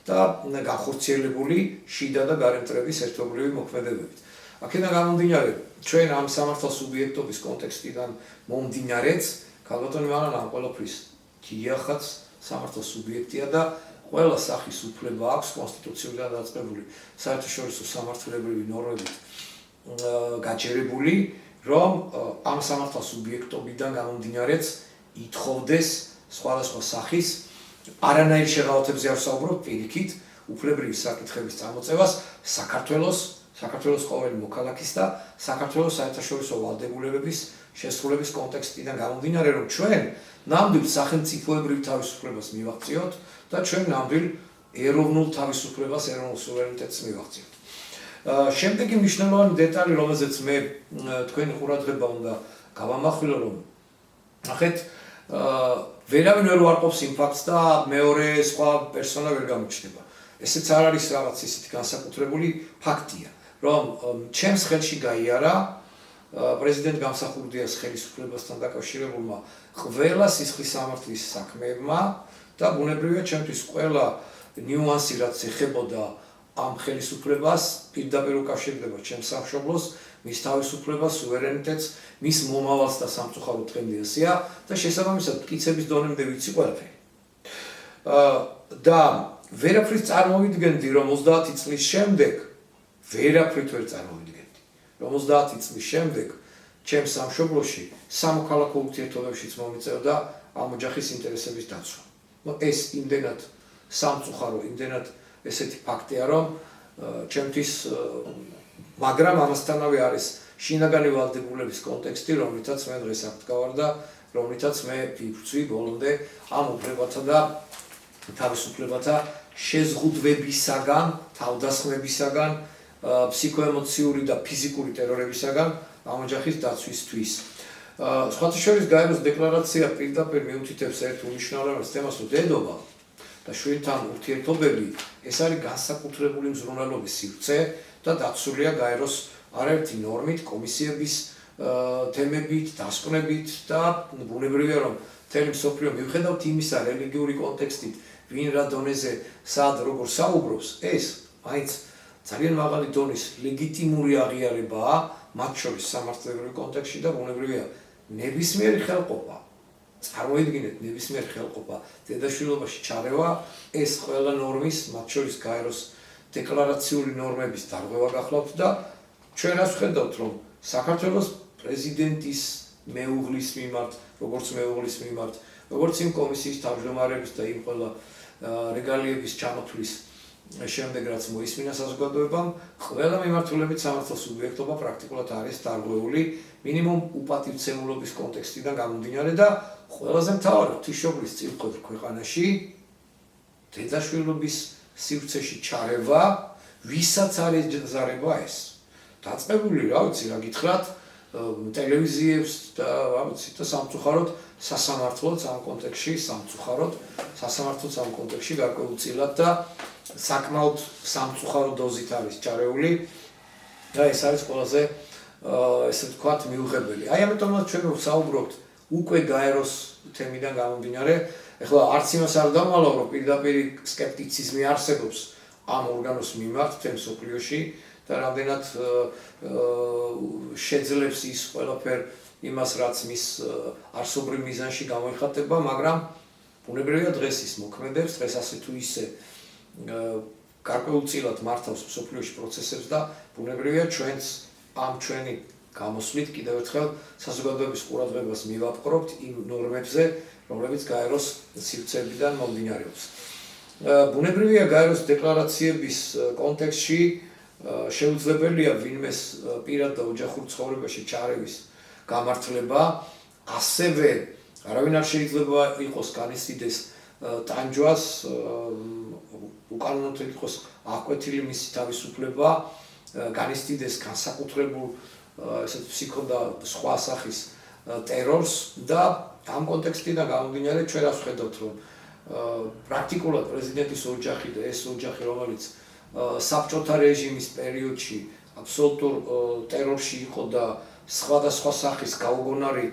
და განხორციელებული შიდა და გარე მტრების ერთობლივი მოქმედებებით. აქედან გამომდინარე, ჩვენ ამ სამართალ სუბიექტობის კონტექსტიდან მომდინარეც, ქალბატონი მალანა ამ ყველაფრის დიახაც სამართალ სუბიექტია და ყველა სახის უფლება აქვს კონსტიტუციურად დაწყებული საერთაშორისო სამართლებრივი ნორმებით გაჯერებული, რომ ამ სამართალ სუბიექტობიდან გამომდინარეც ითხოვდეს სხვადასხვა სახის არანაირ შეღავათებზე არ ვსაუბრობ, პირიქით, უფლებრივი საკითხების წარმოწევას საქართველოს ყოველი მოქალაქის და საქართველოს საერთაშორისო ვალდებულებების შესრულების კონტექსტიდან გამომდინარე, რომ ჩვენ ნამდვილ სახელმწიფოებრივ თავისუფლებას მივაღწიოთ და ჩვენ ნამდვილ ეროვნულ თავისუფლებას, ეროვნულ სუვერენიტეტს მივაღწიოთ. შემდეგი მნიშვნელოვანი დეტალი, რომელზეც მე თქვენი ყურადღება უნდა გავამახვილო, რომ ნახეთ, ვერავინ ვერ უარყოფს იმ ფაქტს და მეორე სხვა პერსონა ვერ გამოჩნდება. ესეც არ არის რაღაც ისეთი განსაკუთრებული ფაქტია, რომ ჩემს ხელში გაიარა პრეზიდენტ გამსახურდიას ხელისუფლებასთან დაკავშირებულმა ყველა სისხლის სამართლის საქმეებმა და ბუნებრივია ჩემთვის ყველა ნიუანსი რაც ეხებოდა ამ ხელისუფლებას პირდაპირ უკავშირდება ჩემს სამშობლოს, მის თავისუფლებას, სუვერენიტეტს, მის მომავალს და სამწუხაროდ დღემდე ასეა და შესაბამისად მტკიცების დონემდე ვიცი ყველაფერი. და ვერაფრით წარმოვიდგენდი, რომ 30 წლის შემდეგ ვერაფრით ვერ წარმოვიდგენდი, რომ 30 წლის შემდეგ ჩემს სამშობლოში სამოქალაქო ურთიერთობებშიც მომიწევდა ამ ოჯახის ინტერესების დაცვა. ეს იმდენად სამწუხარო, იმდენად ესეთი ფაქტია, რომ ჩემთვის მაგრამ ამასთანავე არის შინაგანი ვალდებულების კონტექსტი, რომლითაც მე დღეს აქ ვდგავარ და რომლითაც მე ვიფრცვი ბოლომდე ამ უფლებათა და თავისუფლებათა შეზღუდვებისაგან, თავდასხმებისაგან, ფსიქოემოციური და ფიზიკური ტერორებისაგან ამ ოჯახის დაცვისთვის. სხვათა შორის გაეროს დეკლარაცია პირდაპირ მიუთითებს ერთ უმნიშვნელოვანეს თემას, რომ დედობა და შვილთან ურთიერთობები ეს არის განსაკუთრებული მზრუნველობის სივრცე და დაცულია გაეროს არაერთი ნორმით, კომისიების თემებით, დასკვნებით და ბუნებრივია რომ მთელი მსოფლიო მიუხედავთ იმისა რელიგიური კონტექსტით, ვინ რა დონეზე სად როგორ საუბრობს, ეს მაინც ძალიან მაღალი დონის ლეგიტიმური აღიარებაა, მათ შორის სამართლებრივ კონტექსტში და ბუნებრივია ნებისმიერი ხელყოფა. წარმოიდგინეთ ნებისმიერ ხელყოფა დედაშვილობაში ჩარევა, ეს ყველა ნორმის, მათ შორის გაეროს დეკლარაციული ნორმების დარღვევა გახლავთ და ჩვენ რას ვხედავთ, რომ საქართველოს პრეზიდენტის მეუღლის მიმართ, როგორც მეუღლის მიმართ, როგორც იმ კომისიის თავმჯდომარების და იმ ყველა რეგალიების ჩამოთვლის შემდეგ რაც მოისმინა საზოგადოებამ, ყველა მიმართულებით სამართლის სუბიექტობა პრაქტიკულად არის დარღვეული მინიმუმ უპატივცემულობის კონტექსტიდან გამომდინარე და ყველაზე მთავარი ღვთისმშობლის წილყვეთ ქვეყანაში დედაშვილობის სივრცეში ჩარევა, ვისაც არის ეზარება ეს. დაწყებული, რა ვიცი, რა გითხრათ, ტელევიზიებს და რა ვიცი, და სამწუხაროდ სასამართლოც ამ კონტექსტში, სასამართლოც ამ კონტექსტში გარკვეულწილად და საკმაოდ სამწუხარო დოზით არის ჩარეული და ეს არის ყველაზე ესე ვთქვათ მიუღებელი. აი ამიტომაც ჩვენ ვსაუბრობთ უკვე გაეროს თემიდან გამომდინარე, ეხლა არც იმას არ დავმალავ, რომ პირდაპირ სკეპტიციზმი არსებობს ამ ორგანოს მიმართ თემ მსოფლიოში და რამდენად შეძლებს ის ყველაფერ იმას, რაც მის არსობრივ მიზანში გამოიხატება, მაგრამ ბუნებრივია დღეს ის მოქმედებს, დღეს ასე თუ ისე გარკვეულწილად მართავს მსოფლიოში პროცესებს და ბუნებრივია ჩვენც ამ ჩვენი გამოსვლით კიდევ ერთხელ საზოგადოების ყურადღებას მივაპყრობთ იმ ნორმებზე, რომლებიც გაეროს სივრცეებიდან მომდინარეობს. ბუნებრივია გაეროს დეკლარაციების კონტექსტში შეუძლებელია ვინმეს პირად და ოჯახურ ცხოვრებაში ჩარევის გამართლება, ასევე არავინ არ შეიძლება იყოს განიცდიდეს ტანჯვას, უკანონოდ იყოს აღკვეთილი მისი თავისუფლება, განიცდიდეს განსაკუთრებულ ესეთ ფსიქო და სხვა სახის ტერორს და ამ კონტექსტიდან გამომდინარე ჩვენ რას ვხედავთ, რომ პრაქტიკულად პრეზიდენტის ოჯახი და ეს ოჯახი, რომელიც საბჭოთა რეჟიმის პერიოდში აბსოლუტურ ტერორში იყო და სხვადასხვა სახის გაუგონარი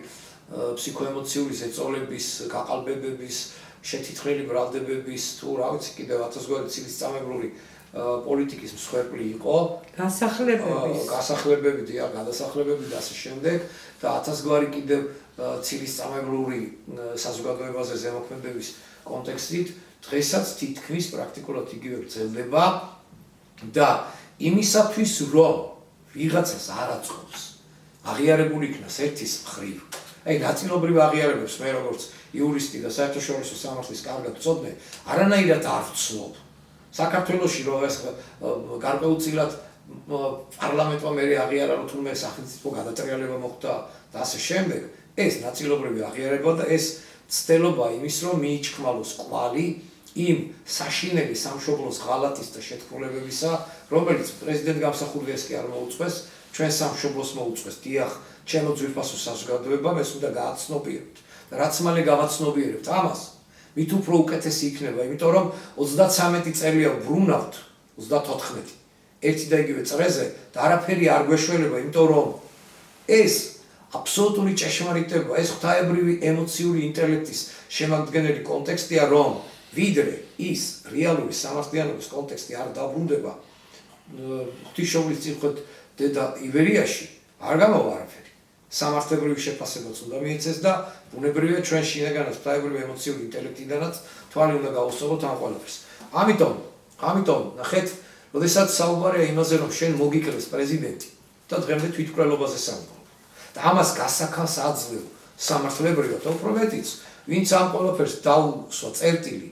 ფსიქოემოციური ზეწოლების, გაყალბებების, შეთითხრილი ბრალდებების თუ რა ვიცი კიდევ ათასგვარი ცილისწამებლური პოლიტიკის მსხვერპლი იყო, გადასახლებები და ასე შემდეგ და ათასგვარი კიდევ ცილისწამებლური საზოგადოებაზე ზემოქმედების კონტექსტით დღესაც თითქმის პრაქტიკულად იგივე გრძელდება და იმისათვის რომ ვიღაცას არ აწყობს აღიარებული იქნას ერთის მხრივ, აი ნაწილობრივ აღიარებებს მე როგორც იურისტი და საერთაშორისო სამართლის კარგად ვწოდნე, არანაირად არ ვცნობ. საქართველოში რომ ეს გარკვეულწილად პარლამენტმა მე აღიარა რომ თუნდაც სახელმწიფო გადატრიალება მოხდა და ასე შემდეგ, ეს ნაწილობრივი აღიარება და ეს ცდელობა იმის რომ მიიჩქმალოს კვალი იმ საშინელი სამშობლოს ღალატის და შეთქმულებებისა, რომელიც პრეზიდენტ გამსახურდიას კი არ მოუწყვეს, ჩვენ სამშობლოს მოუწყვეს. დიახ, ჩემო ძვირფასო საზოგადოებამ ეს უნდა გააცნობიეროთ. და რაც მალე გავაცნობიერებთ ამას, მით უფრო უკეთესი იქნება, იმიტომ რომ 33 წელია ვბრუნავთ 34 ერთი და იგივე წრეზე და არაფერი არ გვეშველება, იმიტომ რომ ეს აბსოლუტური ჭეშმარიტება, ეს ღვთაებრივი ემოციური ინტელექტის შემადგენელი კონტექსტია, რომ ვიდრე ის რეალური სამართლიანობის კონტექსტი არ დაბრუნდება ღვთისმშობლის წილყვეთ დედა ივერიაში, არ გამოვა არაფერი. სამართლებრივი შეფასებაც უნდა მიეცეს და ბუნებრივია ჩვენ შინაგანად ღვთაებრივი ემოციური ინტელექტიდანაც თვალი უნდა გავუსწოროთ ამ ყველაფერს. ამიტომ ნახეთ, როდესაც საუბარია იმაზე, რომ შენ მოგიკლეს პრეზიდენტი და დღემდე თვითმკვლელობაზე საუბრობ. და ამას გასახავს აძლევ სამართლებრივად, უფრო მეტიც, ვინც ამ ყველაფერს დაუსვა წერტილი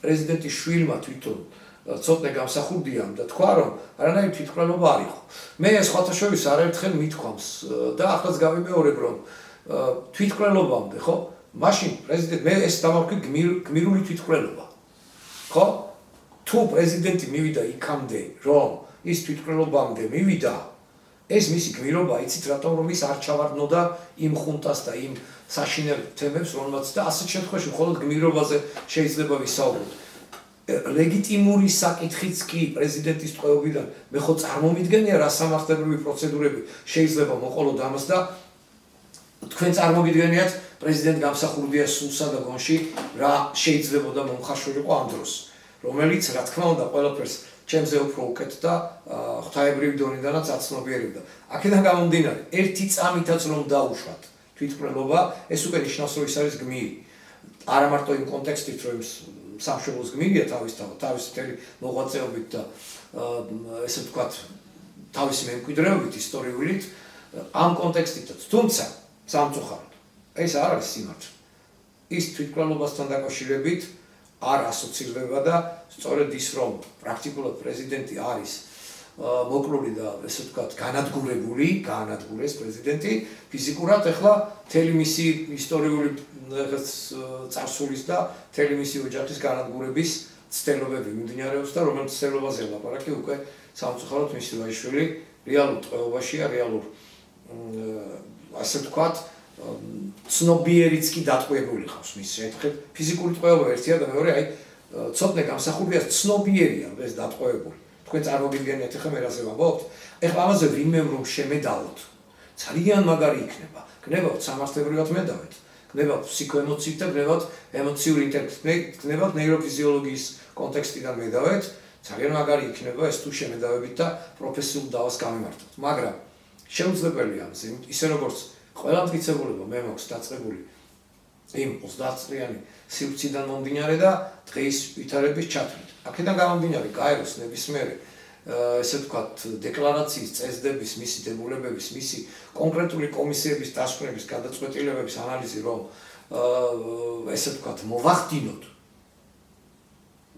პრეზიდენტის შვილმა თვითონ ცოტნე გამსახურდიამ და თქვა, რომ არანაირი თვითმკვლელობა არ იყო. მე სხვათა შორის არაერთხელ მithქვამს და ახლაც გავიმეორებ, რომ თვითმკვლელობამდე, ხო? მაშინ პრეზიდენტ მე ეს დამავკი გმირული თვითმკვლელობა. ხო? თუ პრეზიდენტი მივიდა იქამდე, რომ ის თვითმკვლელობამდე მივიდა, ეს მისი გმირობა, იცით რატომ, რომ ის არ ჩავარდნოდა იმ ხუნტას და იმ საშინელ თემებს, რომელმაც და ასეთ შემთხვევაში მხოლოდ გმირობაზე შეიძლება ვისაუბროთ. ლეგიტიმური საკითხიც კი პრეზიდენტის ტყვეობიდან მე ხო წარმომიდგენია რა სამართლებრივი პროცედურები შეიძლება მოყოლოდ ამას და თქვენ წარმოგიდგენიათ პრეზიდენტ გამსახურდიას სულსა და გონში რა შეიძლებოდა მომხარშულიყო ამ დროს, რომელიც რა თქმა უნდა ყველაფერს ჩემზე უფრო უკეთ და ღვთაებრივი დონიდანაც აცნობიერებდა. აქედან გამომდინარე, ერთი წამითაც რომ დაუშვათ თვითმკვლელობა, ეს უკვე ნიშნავს, რომ ის არის გმირი. არა მარტო იმ კონტექსტით, რომ სამშობლოს გმირია თავის მთელი მოღვაწეობით და ესე ვთქვათ, თავისი მემკვიდრეობით, ისტორიულით, ამ კონტექსტითაც. თუმცა, სამწუხაროდ, ეს არ არის სიმართლე. ის თვითმკვლელობასთან დაკავშირებით არ ასოცირდება და სწორედ ის, რომ პრაქტიკულად პრეზიდენტი არის მოკლული და ესე ვთქვათ, გაანადგურეს პრეზიდენტი ფიზიკურად, ეხლა მთელი მისი ისტორიული წარსულის და მთელი მისი ოჯახის განადგურების ცდილობები მიმდინარეობს და რომელიც ცდილობაზე ლაპარაკი უკვე სამწუხაროდ მისი ვაჟიშვილი რეალურ ტყვეობაშია, რეალურ ასე ვთქვათ, ცნობიერიც კი დატყვევებული ხავს მის შეთქმულებით. ფიზიკური ტყვეობა ერთია და მეორე, აი, ცოტნე გამსახურდიას ცნობიერია ეს დატყვევებული. თქვენ წარმოგიდგენიათ ახლა მე რაზე ვამბობთ? ეხლა ამაზე ვინმე რომ შემედავოთ, ძალიან მაგარი იქნება. გნებავთ სამართლებრივად მედავეთ, გნებავთ ფსიქოემოციით და გნებავთ ემოციური ინტელექტით, გნებავთ ნეიროფიზიოლოგიის კონტექსტიდან მედავეთ, ძალიან მაგარი იქნება ეს თუ შემედავებით და პროფესიულ დავას გამემართოთ. მაგრამ შეუძლებელია ამაზე, ისე როგორც ყველა მტკიცებულება მე მაქვს დაწყებული იმ 30 წლიანი სივრციდან მომდინარე და დღის ვითარების ჩათვლით. აქედან გამომდინარე, გაეროს ნებისმიერი ესე ვთქვათ, დეკლარაციის წესდების, მისი დებულებების, მისი კონკრეტული კომისიების დასკვნების, გადაწყვეტილებების ანალიზი, რომ ესე ვთქვათ, მოვახდინოთ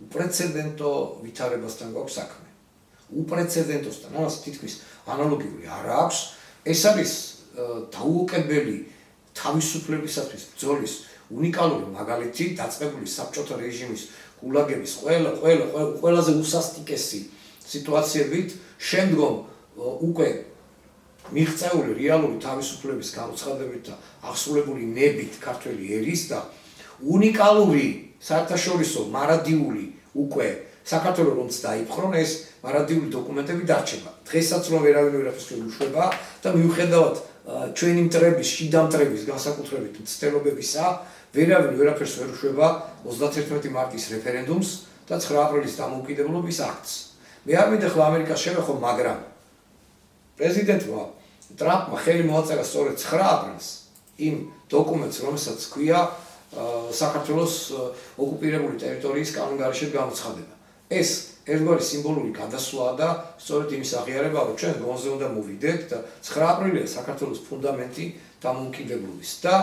უპრეცედენტო ვითარებასთან გვაქვს საქმე. უპრეცედენტოსთან, ამას თითქმის ანალოგიური არ აქვს. ეს არის დაუოკებელი თავისუფლებისათვის ბრძოლის უნიკალური მაგალითი დაწყებული საბჭოთა რეჟიმის გულაგების ყველაზე უსასტიკესი სიტუაციებით, შემდგომ უკვე მიღწეული რეალური თავისუფლების გამოცხადებით და აღსრულებული ნებით ქართველი ერის და უნიკალური საერთაშორისო მარადიული უკვე საქართველოს რომც დაიპყრონ ეს მარადიული დოკუმენტები დარჩება. დღესაც რომ ვერავინ ვერაფერს ვერ უშვება და მიუხედავად ჩვენი მტრების, შიდა მტრების განსაკუთრებით მცდელობებისა, ვერავინ ვერაფერს ვერ უშვება 31 მარტის რეფერენდუმს და 9 აპრილის დამოუკიდებლობის აქტს. მე არ მინდა ახლა ამერიკას შევეხო, მაგრამ პრეზიდენტმა ტრამპმა ხელი მოაწერა სწორედ 9 აპრილს იმ დოკუმენტს, რომელსაც ჰქვია საქართველოს ოკუპირებული ტერიტორიის კანონგარეშე გამოცხადება. ეს ერთგვარი სიმბოლური გადასვლაა და სწორედ იმის აღიარება, რომ ჩვენ გონზე უნდა მოვიდეთ და 9 აპრილია საქართველოს ფუნდამენტი დამოუკიდებლობის და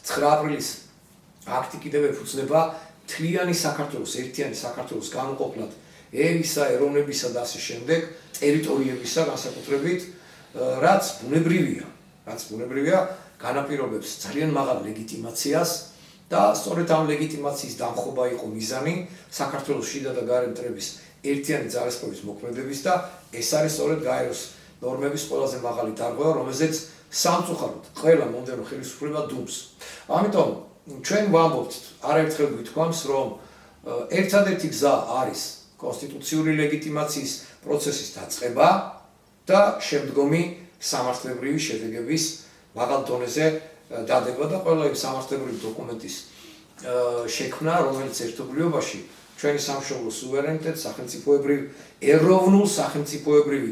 9 აპრილის აქტი კიდევ ეფუძნება მთლიანი საქართველოს, ერთიანი საქართველოს განუყოფლად ერისა, ეროვნებისა და ასე შემდეგ ტერიტორიებისა განსაკუთრებით, რაც ბუნებრივია, განაპირობებს ძალიან მაღალ ლეგიტიმაციას და სწორედ ამ ლეგიტიმაციის დამხობა იყო მიზანი საქართველოს შიდა და გარე მტრების ერთიანი ძალისხმევის მოქმედების და ეს არის სწორედ გაეროს ნორმების ყველაზე მაღალი დარღვევა, რომელზეც სამწუხაროდ ყველა მომდევნო ხელისუფლება დუმს. ამიტომ ჩვენ ვამბობთ, არაერთხელ გვითქვამს, რომ ერთადერთი გზა არის კონსტიტუციური ლეგიტიმაციის პროცესის დაწყება და შემდგომი სამართლებრივი შედეგების მაღალ დონეზე დადება და ყველა იმ სამართლებრივი დოკუმენტის შექმნა, რომელიც ერთობლიობაში ჩვენი სამშობლოს სუვერენიტეტს, სახელმწიფოებრივი, ეროვნულ სახელმწიფოებრივი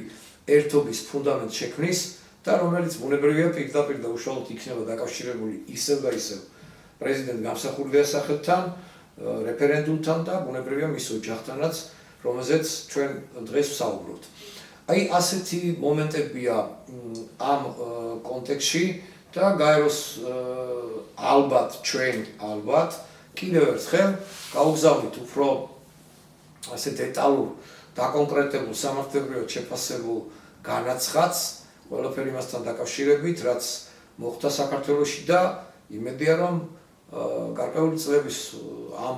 ერთობის ფუნდამენტს შექმნის და რომელიც ბუნებრივია პირდაპირ და უშუალოდ იქნება დაკავშირებული ისევ და ისევ პრეზიდენტ გამსახურდიას სახელთან, რეფერენდუმთან და ბუნებრივია მის ოჯახთანაც, რომელზეც ჩვენ დღეს ვსაუბრობთ. აი ასეთი მომენტებია ამ კონტექსტში და გაეროს ალბათ კიდევ ერთხელ გავგზავნით უფრო ასე დეტალურ დაკონკრეტებულ სამართლებრივად შეფასებულ განაცხადს ყველაფერი იმასთან დაკავშირებით, რაც მოხდა საქართველოში და იმედია, რომ გარკვეული წლების ამ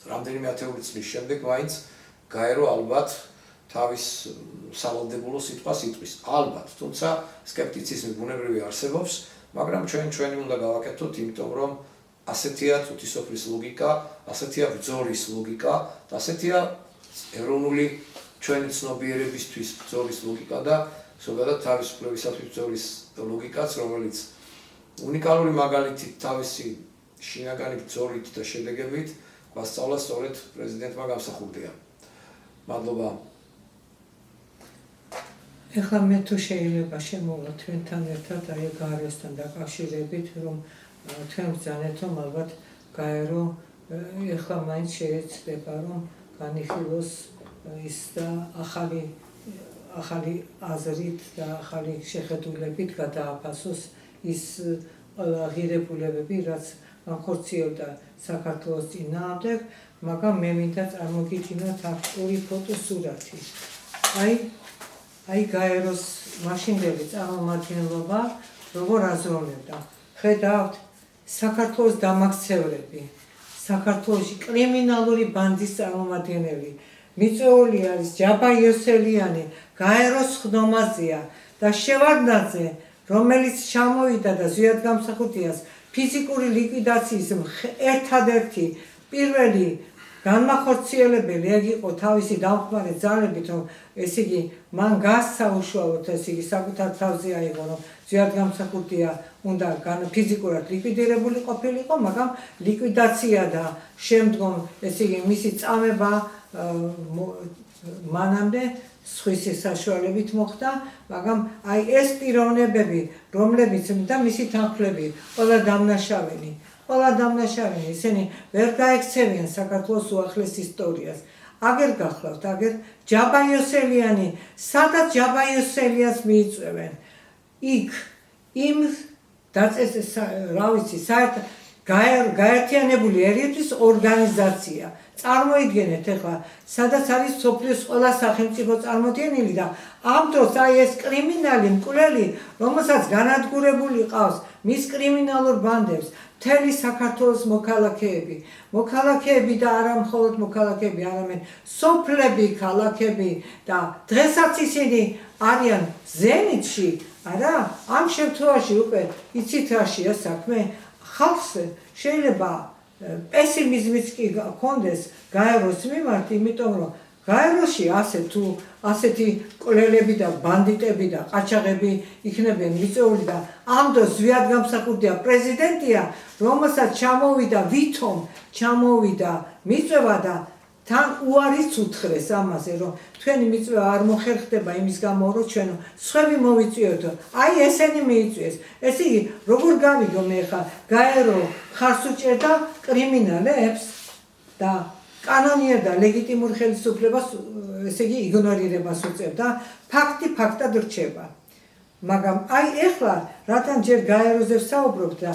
რამდენიმე ათეული წლის შემდეგ მაინც გაერო ალბათ თავის სავალდებულო სიტყვას იტყვის. ალბათ, თუმცა სკეპტიციზმი ბუნებრივი არსებობს, მაგრამ ჩვენი უნდა გავაკეთოთ, იმიტომ რომ ასეთია თვითისოფლის ლოგიკა, ასეთია ბრძოლის ლოგიკა და ასეთია ეროვნული ჩვენი ცნობიერებისთვის ბრძოლის ლოგიკა და ზოგადად თავისუფლებისათვის ბრძოლის ლოგიკაც, რომელიც უნიკალური მაგალითით თავისი შინაგანი ბრძოლით და შედეგებით გვასწავლა სწორედ პრეზიდენტმა გამსახურდია. მადლობა. ეხლა მე თუ შეიძლება შემოვლა თქვენთან ერთად აი გაეროსთან დაკავშირებით, რომ თქვენ ბრძანეთ, რომ ალბათ გაერო ეხლა მაინც შეიძლება რომ განიხილოს ის და ახალი აზრით და ახალი შეხედულებით გადააფასოს ის ღირებულებები, რაც განხორციელდა საქართველოს წინააღმდეგ, მაგრამ მე მინდა წარმოგიდგინოთ აქტიური ფოტოსურათი. აი გაეროს მაშინდელი წარმომადგენლობა როგორ აზროვნებდა. ხედავთ საქართველოს დამაქცევრები, საქართველოში კრიმინალური ბანდის წარმომადგენელი, მიწვეული არის ჯაბა იოსელიანი, გაეროს ხდომაზეა და შევარდნაძე, რომელიც ჩამოვიდა და ზვიად გამსახურდიას ფიზიკური ლიკვიდაციის ერთადერთი პირველი განმახორციელებელი ეგ იყო თავისი დამხმარე ძალებით, რომ ესე იგი მან გასცა უშუალოდ ესე იგი საკუთარ თავზე აიღო, რომ ზვიად გამსახურდია უნდა ფიზიკურად ლიკვიდირებული ყოფილიყო, მაგრამ ლიკვიდაცია და შემდგომ ესე იგი მისი წამება მანამდე სხვისი საშუალებით მოხდა, მაგრამ აი ეს პიროვნებები, რომლებიც და მისი თანხლები ყველა დამნაშავენი, ისინი ვერ გაექცევიან საქართველოს უახლეს ისტორიას. აგერ გახლავთ, აგერ ჯაბა იოსელიანი, სადაც ჯაბა იოსელიანს მიიწვევენ. იქ იმ დაწესეს, რა ვიცი, საერთოდ გაერთიანებული ერების ორგანიზაცია. წარმოიდგენეთ ახლა, სადაც არის მსოფლიოს ყველა სახელმწიფო წარმოდგენილი და ამ დროს აი ეს კრიმინალი მკვლელი, რომელსაც განადგურებული ყავს მის კრიმინალურ ბანდებს, მთელი საქართველოს მოქალაქეები და არა მხოლოდ მოქალაქეები, არამედ სოფლები, ქალაქები და დღესაც ისინი არიან ზენიტში, არა? ამ შემთხვევაში უკვე იცით რაშია საქმე? ხალხს შეიძლება პესიმიზმიც კი გქონდეს გაეროს მიმართ, იმიტომ რომ გაეროში ასეთი კვლელები და ბანდიტები და ყაჩაღები იქნებიან მიწვეული და ამ დროს ზვიად გამსახურდია პრეზიდენტია, რომელსაც ჩამოვიდა მიწვევა და თან უარიც უთხრეს ამაზე, რომ თქვენი მიწვევა არ მოხერხდება იმის გამო, რომ ჩვენ სხვები მოვიწვიოთ. აი ესენი მიიწვიეს. ესე იგი, როგორ გავიგო მე ხა გაერო ხარს უჭერდა კრიმინალებს და კანონიერ და ლეგიტიმურ ხელისუფლებას, ესე იგი, იგნორირებას უწევდა, ფაქტი ფაქტად რჩება. მაგრამ აი ეხლა, რადგან ჯერ გაეროზე ვსაუბრობთ და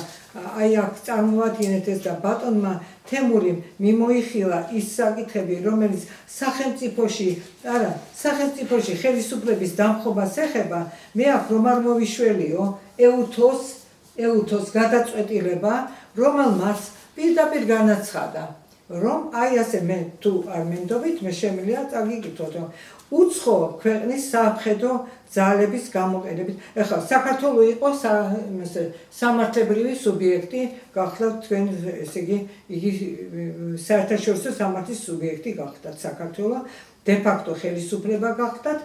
აი აქ წარმოვადგინეთ ეს და ბატონმა თემურიმ მიმოიხილა ის საკითხები, რომელიც სახელმწიფოში ხელისუფლების დამხობას ეხება, მე აქ რომ არ მოვიშველიო ეუთოს გადაწყვეტილება, რომელმაც პირდაპირ განაცხადა, რომ აი ასე მე თუ არ მენდობით, მე შემიძლია წაგიკითხოთ, რომ უცხო ქვეყნის სამხედრო ძალების გამოყენებით. ეხლა საქართველო იყო სამართლებრივი სუბიექტი, გახლავთ თქვენ, ესე იგი საერთაშორისო სამართლის სუბიექტი გახდათ საქართველო, დე-ფაქტო ხელისუფლება გახდათ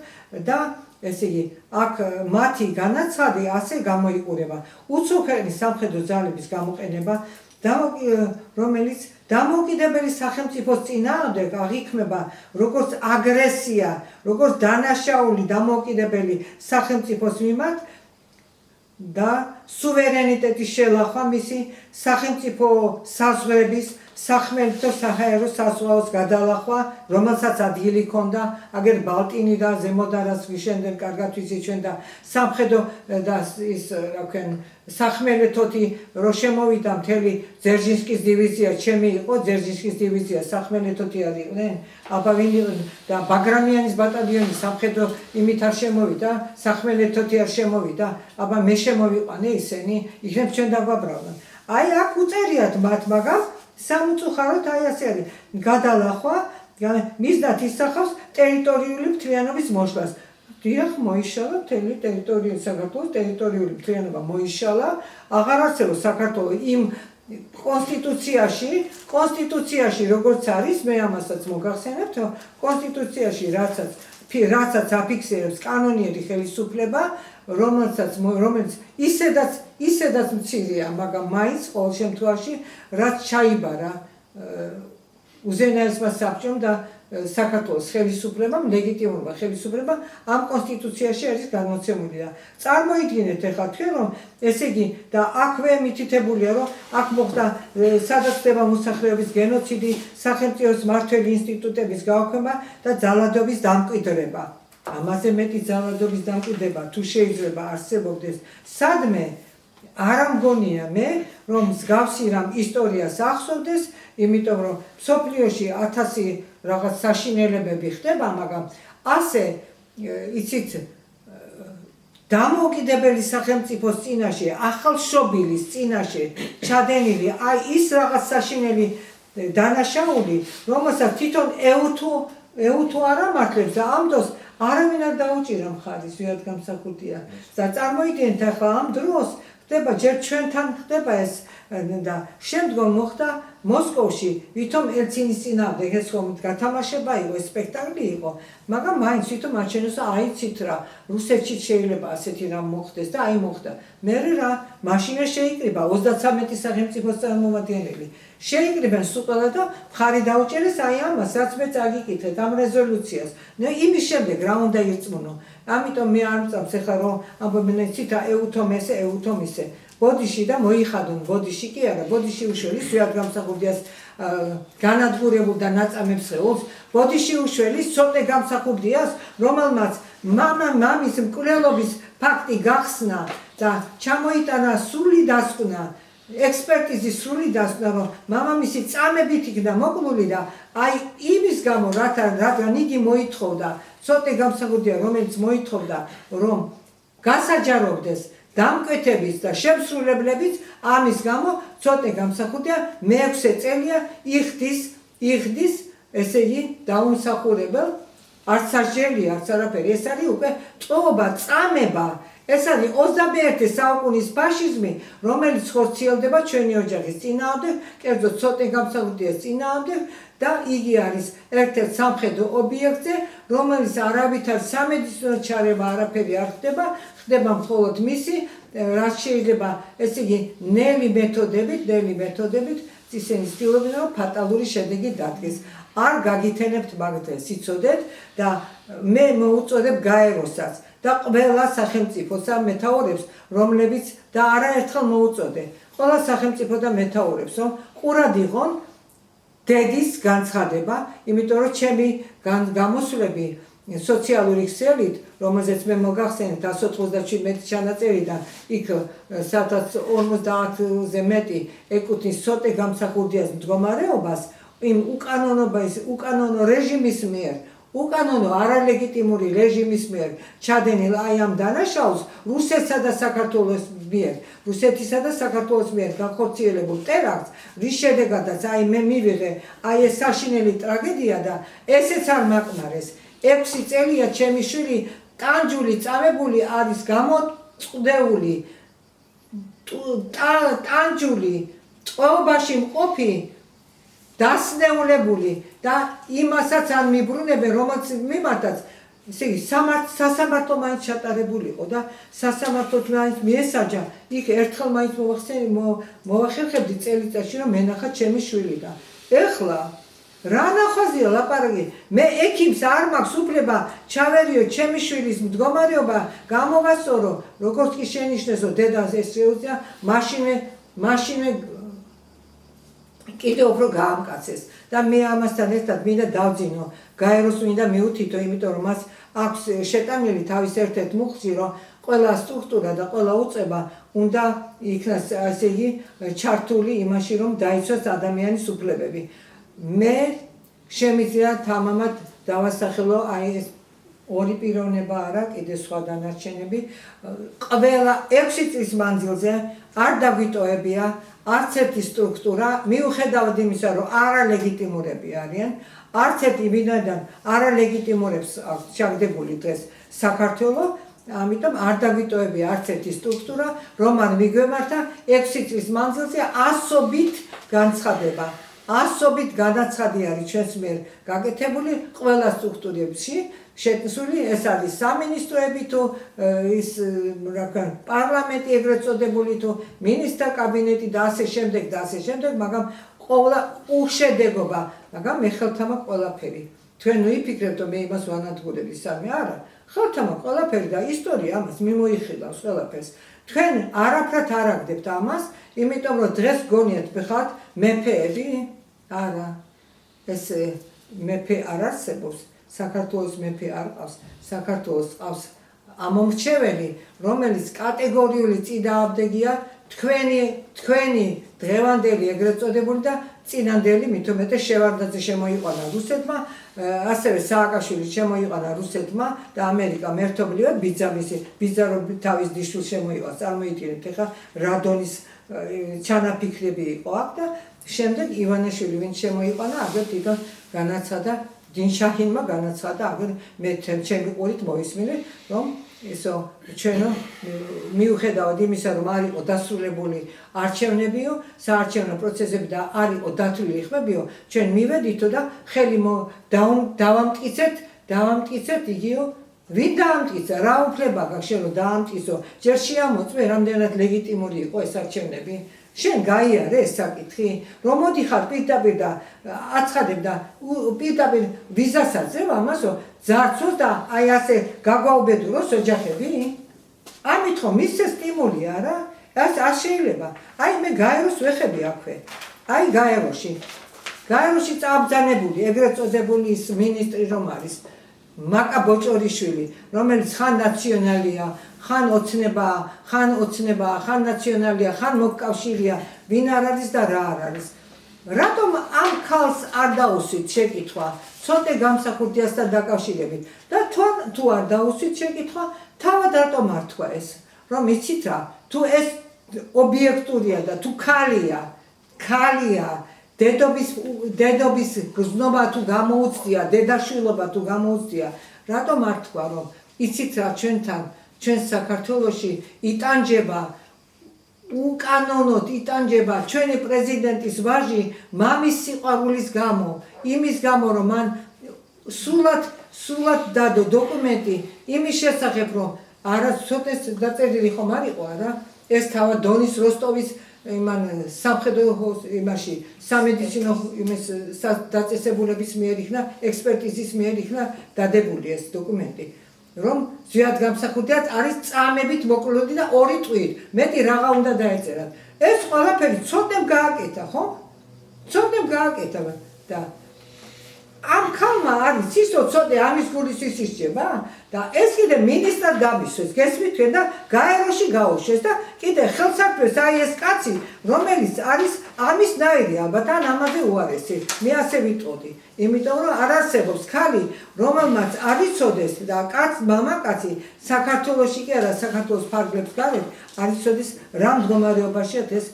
და ესე იგი აქ მათი განაცხადი ასე გამოიყურება. უცხო ქვეყნის სამხედრო ძალების გამოყენება, რომელიც დამოუკიდებელი სახელმწიფოს წინააღმდეგ აღიქმება როგორც აგრესია, როგორც დანაშაული დამოუკიდებელი სახელმწიფოს მიმართ და სუვერენიტეტის შელახვა მისი სახელმწიფო საზღვრების სახმელეთო საჰაერო საზღვაოს გადალახვა, რომელსაც ადგილი ჰქონდა, აგერ ბალტინი და ზემოდარას ვიშენდნენ, კარგად ვიცით ჩვენ და სამხედრო და ის რა ვქენ სახმელეთოთი რო შემოვიდა მთელი ძერჟინსკის დივიზია, ჩემი იყო ძერჟინსკის დივიზია, სახმელეთოთი არ იყვნენ, აბა ვინ და ბაგრამიანის ბატალიონი სამხედრო იმით არ შემოვიდა, სახმელეთოთი არ შემოვიდა, აბა მე შემოვიყვანე ისინი, იქნებ ჩვენ დაგვაბრალდნენ. აი აქ უწერიათ მათ, მაგრამ სამწუხაროდ აი ასე არის გადალახვა, მიზნად ისახავს ტერიტორიული მთლიანობის მოშლას. დიახ, მოიშალა მთელი ტერიტორიული საქართველოს ტერიტორიული მთლიანობა მოიშალა, აღარ არსებობს საქართველოს იმ კონსტიტუციაში როგორც არის, მე ამასაც მოგახსენებთ, რომ კონსტიტუციაში რასაც აფიქსირებს კანონიერი ხელისუფლება, რომელიც ისედაც მცირეა, მაგრამ მაინც ყოველ შემთხვევაში რაც ჩაიბარა უზენაესმა საბჭომ და საქართველოს ხელისუფლებამ, ლეგიტიმურმა ხელისუფლებამ ამ კონსტიტუციაში არის განმოცემული და წარმოიდგინეთ ახლა თქვენ რომ ესე იგი და აქვე მითითებულია რომ აქ მოხდა სადაც ხდება მოსახლეობის გენოციდი, სახელმწიფოს მმართველი ინსტიტუტების გაუქმება და ძალადობის დამკვიდრება. ამაზე მეტი ძალადობის დამკვიდრება თუ შეიძლება არსებობდეს სადმე არ ამგონია მე რომ მსგავსი რამ ისტორიას ახსოვდეს, იმიტომ რომ მსოფლიოში 1000 რაღაც საშინელებები ხდება, მაგრამ ასე იცით დამოუკიდებელი სახელმწიფოს წინაშე, ახალშობილის წინაშე ჩადენილი აი ის რაღაც საშინელი დანაშაული, რომელსაც თვითონ ეუთუ არ ამართლებს და ამ დროს არავინ არ დაუჭირა მხარის, ვიად გამსახურდია. და წარმოიდგინეთ ახლა ამ დროს ხდება ჯერ ჩვენთან ხდება ეს და შემდგომ მოხდა მოსკოვში, ვითომ ელცინის წინააღმდეგ ეს ხომ გათამაშება იყო, სპექტაკლი იყო, მაგრამ მაინც ვითომ აჩვენოს აიცით რა, რუსეთში შეიძლება ასეთი რამ მოხდეს და აი მოხდა. მერე რა, მაშინაც შეიკრიბა 33 სახელმწიფოს წარმომადგენელი. შეიკრიბენ სულ ყველა და მხარი დაუჭერეს აი ამას, რაც მე წაგიკითხეთ ამ რეზოლუციას. იმის შემდეგ რა უნდა ირწმუნო. ამიტომ მე არ მწამს ახლა რომ ამბობენ ცითა ეუთომ ისე. ბოდიში და მოიხადონ, ბოდიში კი არა, ბოდიში უშველის ვიად გამსახურდიას განადგურებულ და ნაწამებს ხეობს, ბოდიში უშველის ცოტნე გამსახურდიას, რომელმაც მამის მკვლელობის ფაქტი გახსნა და ჩამოიტანა სრული დასკვნა, ექსპერტიზის სრული დასკვნა, რომ მამამისი წამებით იქნა მოკლული და აი იმის გამო, რადგან იგი მოითხოვდა, ცოტნე გამსახურდია, რომელიც მოითხოვდა, რომ გასაჯაროვდეს დამკვეთების და შემსრულებლების, ამის გამო ცოტნე გამსახურდია მე-6 წელია იხდის ესე იგი დაუმსახურებელ, არც სასჯელი, არც არაფერი, ეს არის უკვე ტყუობა, წამება, ეს არის 21 საუკუნის ფაშიზმი, რომელიც ხორციელდება ჩვენი ოჯახის წინააღმდეგ, კერძოდ ცოტნე გამსახურდიას წინააღმდეგ და იგი არის ერთ-ერთ სამხედრო ობიექტზე, რომელიც არავითარ სამედიცინო ჩარევა არაფერი არ ხდება, ხდება მხოლოდ მისი, რაც შეიძლება ესე იგი ნელი მეთოდებით ისინი ცდილობენ რომ ფატალური შედეგი დადგეს. არ გაგითენებთ მაგათ სიცოდეთ და მე მოუწოდებ გაეროსაც და ყველა სახელმწიფოს და მეთაურებს, რომლებიც და არაერთხელ მოუწოდე ყველა სახელმწიფო და მეთაურებს, რომ ყურად იყონ დედის განცხადება, იმიტომ რომ ჩემი გამოსვლები სოციალური ქსელით, რომელზეც მე მოგახსენეთ 197 ჩანაწერიდან, იქ 1050-ზე მეტი ეკუთვნის ცოტნე გამსახურდიას მდგომარეობას, იმ უკანონო რეჟიმის მიერ, უკანონო არალეგიტიმური რეჟიმის მიერ ჩადენილ აი ამ დანაშაულს რუსეთსა და საქართველოს მიერ გახორციელებულ ტერაქტს, რის შედეგადაც აი მე მივიღე აი ეს საშინელი ტრაგედია და ესეც არ მაკმარეს. 6 წელია ჩემი შვილი ტანჯული წამებული არის გამოწყდეული, ტანჯული, ტყვეობაში მყოფი, დასნეულებული და იმასაც არ მიბრუნებენ, რომელიც მიმართაც ისე სასამართლო მაინც ჩატარებული იყო და სასამართლოდ მაინც მიესაჯა, იქ ერთხელ მაინც მოვახერხებდი წელიწადში, რომ მენახა ჩემი შვილი და ეხლა რა ნახვაზია ლაპარაკი, მე ექიმს არ მაქვს უფლება ჩავერიო ჩემი შვილის მდგომარეობა, გამოვასწორო, როგორც კი შენიშნესო დედას ეს შეუძლია, მაშინე კიდევ უფრო გაამკაცეს და მე ამასთან ერთად მინდა დავძინო, გაეროს მინდა მიუთითო, იმიტომ რომ მას აქვს შეტანილი თავის ერთ-ერთ მუხლში, რომ ყველა სტრუქტურა და ყველა უწყება უნდა იქნას ასე იგი ჩართული იმაში, რომ დაიცვას ადამიანის უფლებები. მე შემიძლია თამამად დავასახელო აი ეს ორი პიროვნება არა, კიდე სხვა დანარჩენები, ყველა 6 წლის მანძილზე არ დაგვიტოებია არც ერთი სტრუქტურა, მიუხედავად იმისა, რომ არალეგიტიმურები არიან, არც ერთი ვინაიდან არალეგიტიმურებს აქვს ჩაგდებული დღეს საქართველო, ამიტომ არ დაგვიტოებია არც ერთი სტრუქტურა, რომ არ მიგვემართა 6 წლის მანძილზე ასობით განცხადება. ასობით განაცხადი არის ჩვენს მიერ გაკეთებული ყველა სტრუქტურებში შეტანილი, ეს არის სამინისტროები თუ ის პარლამენტი ეგრეთ წოდებული თუ მინისტრთა კაბინეტი და ასე შემდეგ, მაგრამ ყოველ უშედეგობა, მაგრამ მე ხელთან მაქვს ყველაფერი. თქვენ ვიფიქრებთ, რომ მე იმას ვანადგურები, სამი არა. ხელთან მაქვს ყველაფერი და ისტორია ამას მიმოიხილავს ყველაფერს. თქვენ არაფრად არ აგდებთ ამას, იმიტომ რომ დღეს გონიათ ხართ მეფეები? არა. ეს მეფე არ არსებობს. საქართველოს მეფე არ ყავს. საქართველოს ყავს ამომრჩეველი, რომელიც კატეგორიული წინააღმდეგია თქვენი დღევანდელი ეგრეთ წოდებული და წინანდელი მით უმეტეს შევარდნაძე შემოიყვანა რუსეთმა, ასევე სააკაშვილი შემოიყვანა რუსეთმა და ამერიკამ ერთობლივად ბიძა რომ თავის დიშვილს შემოიყვანს. წარმოიდგინეთ ახლა რადონის ჩანაფიქრები იყო აქ და შემდეგ ივანეშვილი ვინც შემოიყვანა, აგერ თვითონ განაცხადა დინშაჰინმა განაცხადა, აგერ მე ჩემი ყურით მოვისმინე, რომ ისო ჩვენო მიუხედავად იმისა, რომ არ იყო დასრულებული არჩევნებიო, საარჩევნო პროცესები და არ იყო დათვლილი ხმებიო, ჩვენ მივედითო და ხელი დავამტკიცეთ იგიო, ვინ დაამტკიცა, რა უფლება გაქვს შენ რომ დაამტკიცო, ჯერ შეამოწმე, რამდენად ლეგიტიმური იყო ეს არჩევნები. შენ გაიარე ეს საკითხი, რომ მოდიხარ პირდაპირ და აცხადებ და პირდაპირ ვიზას აძლევ ამასო, ძარცვოს და აი ასე გაგვაუბედუროს ოჯახები? ამით ხომ მისცეს სტიმული არა? არ შეიძლება. აი მე გაეროს ვეხები აქვე. აი გაეროში წაბძანებული, ეგრეთ წოდებული ის მინისტრი რომ არის, მაკა ბოჭორიშვილი, რომელიც ხან ნაციონალია, ხან ოცნებაა, ხან ნაციონალია, ხან მოკავშირეა, ვინ არ არის და რა არ არის. რატომ ამ ქალს არ დაუსვით შეკითხვა, ცოტა გამსახურდიასთან დაკავშირებით და თუ არ დაუსვით შეკითხვა, თავად რატომ არ თქვა ეს, რომ იცით რა, თუ ეს ობიექტურია და თუ ქალია, დედობის გზნობა თუ გამოუცდია, დედაშვილობა თუ გამოუცდია, რატომ არ თქვა, რომ იცით რა ჩვენ საქართველოში იტანჯება უკანონოდ იტანჯება ჩვენი პრეზიდენტის ვაჟი მამის სიყვარულის გამო, იმის გამო რომ მან სულად დადო დოკუმენტი იმის შესახებ რომ არა ცოტა დაწერილი ხომ არ იყო არა ეს თავად დონის როსტოვის იმან სამხედრო იმაში სამედიცინო იმის დაწესებულების მიერ იქნა ექსპერტიზის მიერ იქნა დადებული ეს დოკუმენტი რომ ზიად გამსახურდიად არის წამებით მოკლოდი და 2 ტყვით მეტი რაღა უნდა დაეწერათ ეს ყველაფერი ცოტამ გააკეთა ხო ცოტამ გააკეთა და ამ ქალმა არის ისო ცოტა ამის გულის ისისჭება და ეს კიდე მინისტრად გამისვეს გესმით თქვენ და გაეროში გაუშვეს და კიდე ხელსაყრელს აი ეს კაცი რომელიც არის ამის ნაირი ალბათ ან ამაზე უარესი მე ასე ვიტყოდი იმიტომ რომ არ არსებობს ქალი რომელმაც არ იცოდეს და მამაკაცი საქართველოში კი არა საქართველოს ფარგლებს გარეთ არ იცოდეს რა მდგომარეობაშია ეს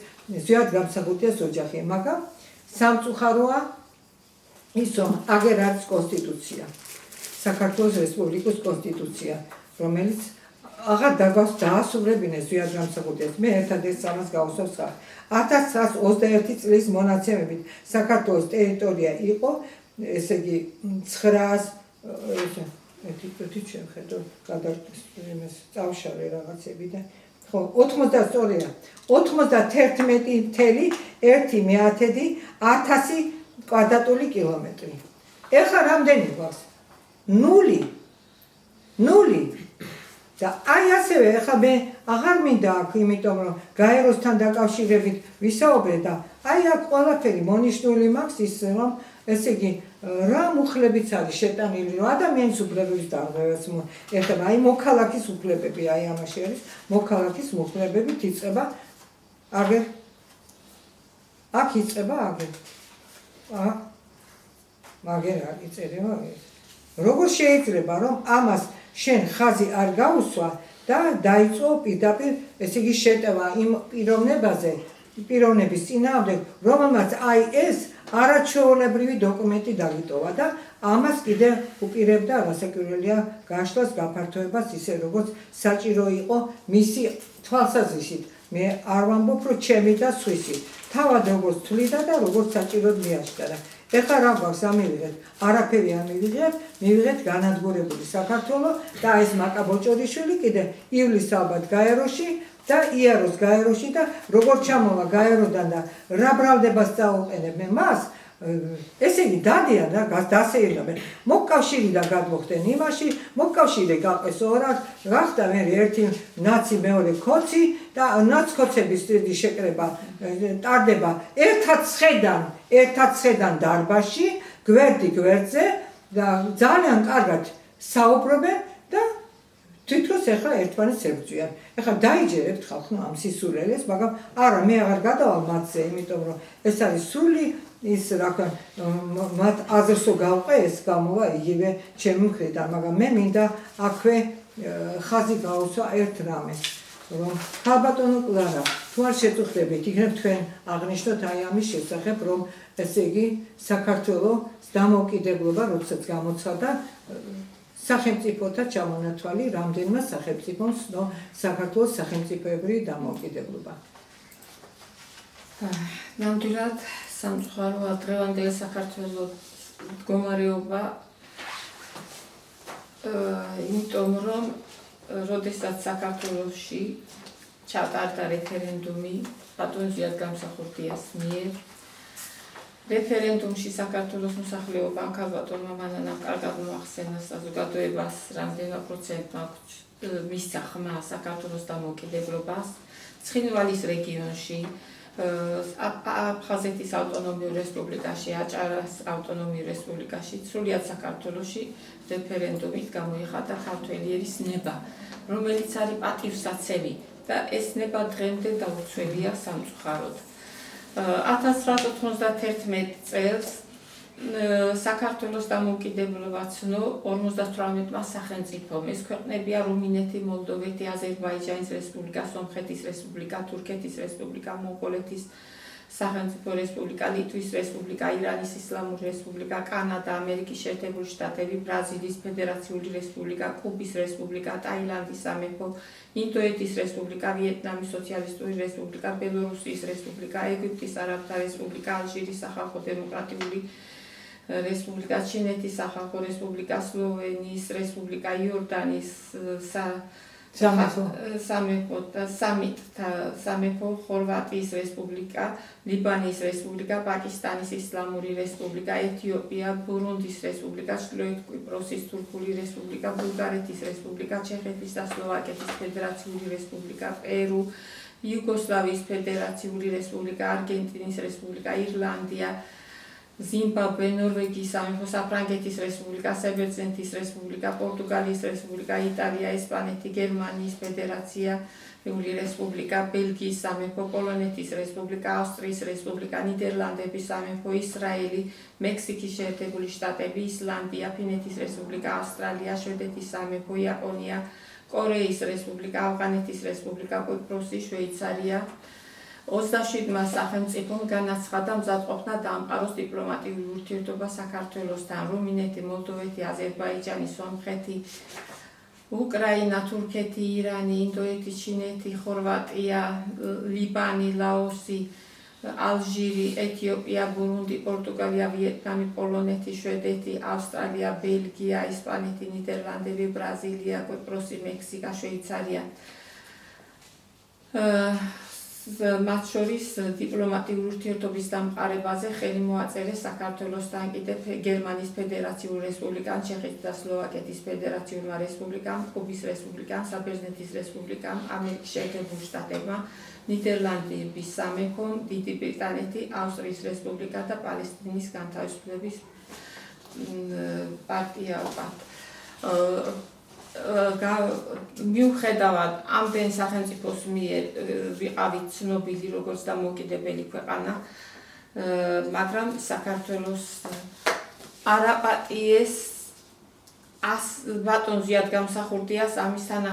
ზიად გამსახურდიას ოჯახი მაგრამ სამწუხაროა ისო აგერ არის კონსტიტუცია საქართველოს რესპუბლიკის კონსტიტუცია რომელიც აღარ დაასრულებინეს ზიად გამსახურდიას მე ერთადერთ ამას გავუსვამს 1921 წლის მონაცემებით საქართველოს ტერიტორია იყო ესე იგი 900 ეთიკეტი შეხედო გადარწმეს წავშალე რაღაცები და ხო 82-ია 91.1/1000 კვადრატული კილომეტრი. ეხლა რამდენი გვაქვს? 0. და აი ასევე ეხლა მე აღარ მინდა აქ იმიტომ რომ გაეროსთან დაკავშირებით ვისაუბრე და აი აქ ყველაფერი მონიშნული მაქვს ის რომ ესე იგი რა მუხლებიც არის შეტანილი რომ ადამიანის უფლებების დარღვევას ეხება აი მოქალაქის უფლებები აი ამაში არის მოქალაქის უფლებებით იწყება აგერ აქ იწყება აგერ მაგერ არ იწერება როგორ შეიძლება რომ ამას შენ ხაზი არ გაუსვა და დაიწყო პირდაპირ ესე იგი შეტევა იმ პიროვნების წინააღმდეგ რომელმაც აი ეს არაჩვეულებრივი დოკუმენტი დაგიტოვა და ამას კიდე უპირებდა რასაკვირველია გაშლას გაფართოებას ისე როგორც საჭირო იყო მისი თვალსაზრისით მე არ ვამბობ რომ ჩემი და სხვისი თავად როგორც თვლიდა და როგორც საჭიროდ მიაჩნდა. ეხლა რა გვაქვს ამივიღეთ? არაფერი არ მივიღეთ განადგურებული საქართველო და ეს მაკა ბოჭორიშვილი კიდე ივლისს ალბათ გაეროში და იაროს გაეროში და როგორ ჩამოვა გაეროდან და რა ბრალდებას წაუყენებენ მას ესე იგი დადიან რა დასეირნებენ მოკავშირე და გადმოხდნენ იმაში მოკავშირე გაყეს ორად გახდა მე ერთი ნაცი მეორე ქოცი და ნაცქოცების შეკრება ტარდება ერთად ცხედან დარბაზში გვერდი გვერდზე და ძალიან კარგად საუბრობენ და თვითონ ახლა ერთმანეთს ებრძვიან. ახლა დაიჯერებთ ხალხო ამ სისულელეს, მაგრამ არა მე აღარ გადავალ მათზე, იმიტომ რომ ეს არის სრული ის რა ქვია მათ აზრსო გავყე ეს გამოვა იგივე ჩემი მხრიდან, მაგრამ მე მინდა აქვე ხაზი გაუსვა ერთ რამეს, რომ ხალბატონო კლარა, თუ არ შეწუხდებით, იქნებ თქვენ აღნიშნოთ აი ამის შესახებ, რომ ესე იგი საქართველოს დამოუკიდებლობა როდესაც გამოცხადდა სახელმწიფოთა ჩამონათვალი რამდენმა სახელმწიფოს საქართველოს სახელმწიფოებრივი დამოუკიდებლობა. ნამდვილად სამწუხაროა დღევანდელი საქართველოს მდგომარეობა, იმიტომ რომ როდესაც საქართველოში ჩატარდა რეფერენდუმი ბატონ ზიად გამსახურდიას მიერ რეფერენდუმში საქართველოს მოსახლეობამ ქალბატონმა მანანამ კარგად მოახსენა საზოგადოებას რამდენმა პროცენტმა მისცა ხმა საქართველოს დამოუკიდებლობას ცხინვალის რეგიონში აფხაზეთის ავტონომიურ რესპუბლიკაში აჭარას ავტონომიურ რესპუბლიკაში სრულიად საქართველოში რეფერენდუმით გამოიხადა ქართველიერის ნება რომელიც არის პატივსაცემი და ეს ნება დღემდე დაუცველია სამწუხაროდ 1991 წელს საქართველოს დამოუკიდებლობა ცნო 58-მა სახელმწიფომ. ეს ქვეყნებია რუმინეთი, მოლდოვეთი, აზერბაიჯანის რესპუბლიკა, სომხეთის რესპუბლიკა, თურქეთის რესპუბლიკა, მონღოლეთის სახელმწიფო რესპუბლიკა, ლიტვის რესპუბლიკა, ირანის ისლამური რესპუბლიკა, კანადა, ამერიკის შეერთებული შტატები, ბრაზილიის ფედერაციული რესპუბლიკა, კუბის რესპუბლიკა, ტაილანდის სამეფო, ინდოეთის რესპუბლიკა, ვიეტნამის სოციალისტური რესპუბლიკა, ბელორუსიის რესპუბლიკა, ეგვიპტის არაბთა რესპუბლიკა, ალჟირის სახალხო დემოკრატიული რესპუბლიკა, ჩინეთის სახალხო რესპუბლიკა, სლოვენიის რესპუბლიკა, იორდანის სამეფო, ხორვატიის რესპუბლიკა, ლიბანის რესპუბლიკა, პაკისტანის ისლამური რესპუბლიკა, ეთიოპია, ბურუნდის რესპუბლიკა, ჩრდილოეთ კვიპროსის თურქული რესპუბლიკა, ბულგარეთის რესპუბლიკა, ჩეხეთის და სლოვაკეთის ფედერაციული რესპუბლიკა, პერუ, იუგოსლავიის ფედერაციული რესპუბლიკა, არგენტინის რესპუბლიკა, ირლანდია, ზიმბაბვე, ნორვეგიის სამეფო, საფრანგეთის რესპუბლიკა, საბერძნეთის რესპუბლიკა, პორტუგალიის რესპუბლიკა, იტალია, ესპანეთი, გერმანიის ფედერაციული რესპუბლიკა, ბელგიის სამეფო, პოლონეთის რესპუბლიკა, ავსტრიის რესპუბლიკა, ნიდერლანდების სამეფო, ისრაელი, მექსიკის შეერთებული შტატები, ისლანდია, ფინეთის რესპუბლიკა, ავსტრალია, შვედეთის სამეფო, იაპონია, კორეის რესპუბლიკა, ავღანეთის რესპუბლიკა, კვიპროსი, შვეიცარია 27-მა სახელმწიფომ განაცხადა მზადყოფნა დაამყაროს დიპლომატიური ურთიერთობა საქართველოსთან, რუმინეთი, მოლდოვეთი, აზერბაიჯანი, სომხეთი, უკრაინა, თურქეთი, ირანი, ინდოეთი, ჩინეთი, ხორვატია, ლიბანი, ლაოსი, ალჟირი, ეთიოპია, ბურუნდი, პორტუგალია, ვიეტნამი, პოლონეთი, შვედეთი, ავსტრალია, ბელგია, ისპანეთი, ნიდერლანდები, ბრაზილია, კვიპროსი, მექსიკა, შვეიცარია. მათ შორის დიპლომატიური ურთიერთობის დამყარებაზე ხელი მოაწერეს საქართველოსთან კიდევ გერმანიის ფედერაციულ რესპუბლიკამ, ჩეხეთის და სლოვაკეთის ფედერაციულმა რესპუბლიკამ, კუბის რესპუბლიკამ, საბერძნეთის რესპუბლიკამ, ამერიკის შეერთებულ შტატებმა, ნიდერლანდების სამეფომ, დიდი ბრიტანეთი, ავსტრიის რესპუბლიკა და პალესტინის განთავისუფლების პარტია. მიუხედავად ამდენ სახელმწიფოს მიერ ვიყავით ცნობილი როგორც დამოუკიდებელი ქვეყანა, მაგრამ საქართველოს არაპატიეს ბატონ ზიად გამსახურდიას ამისთანა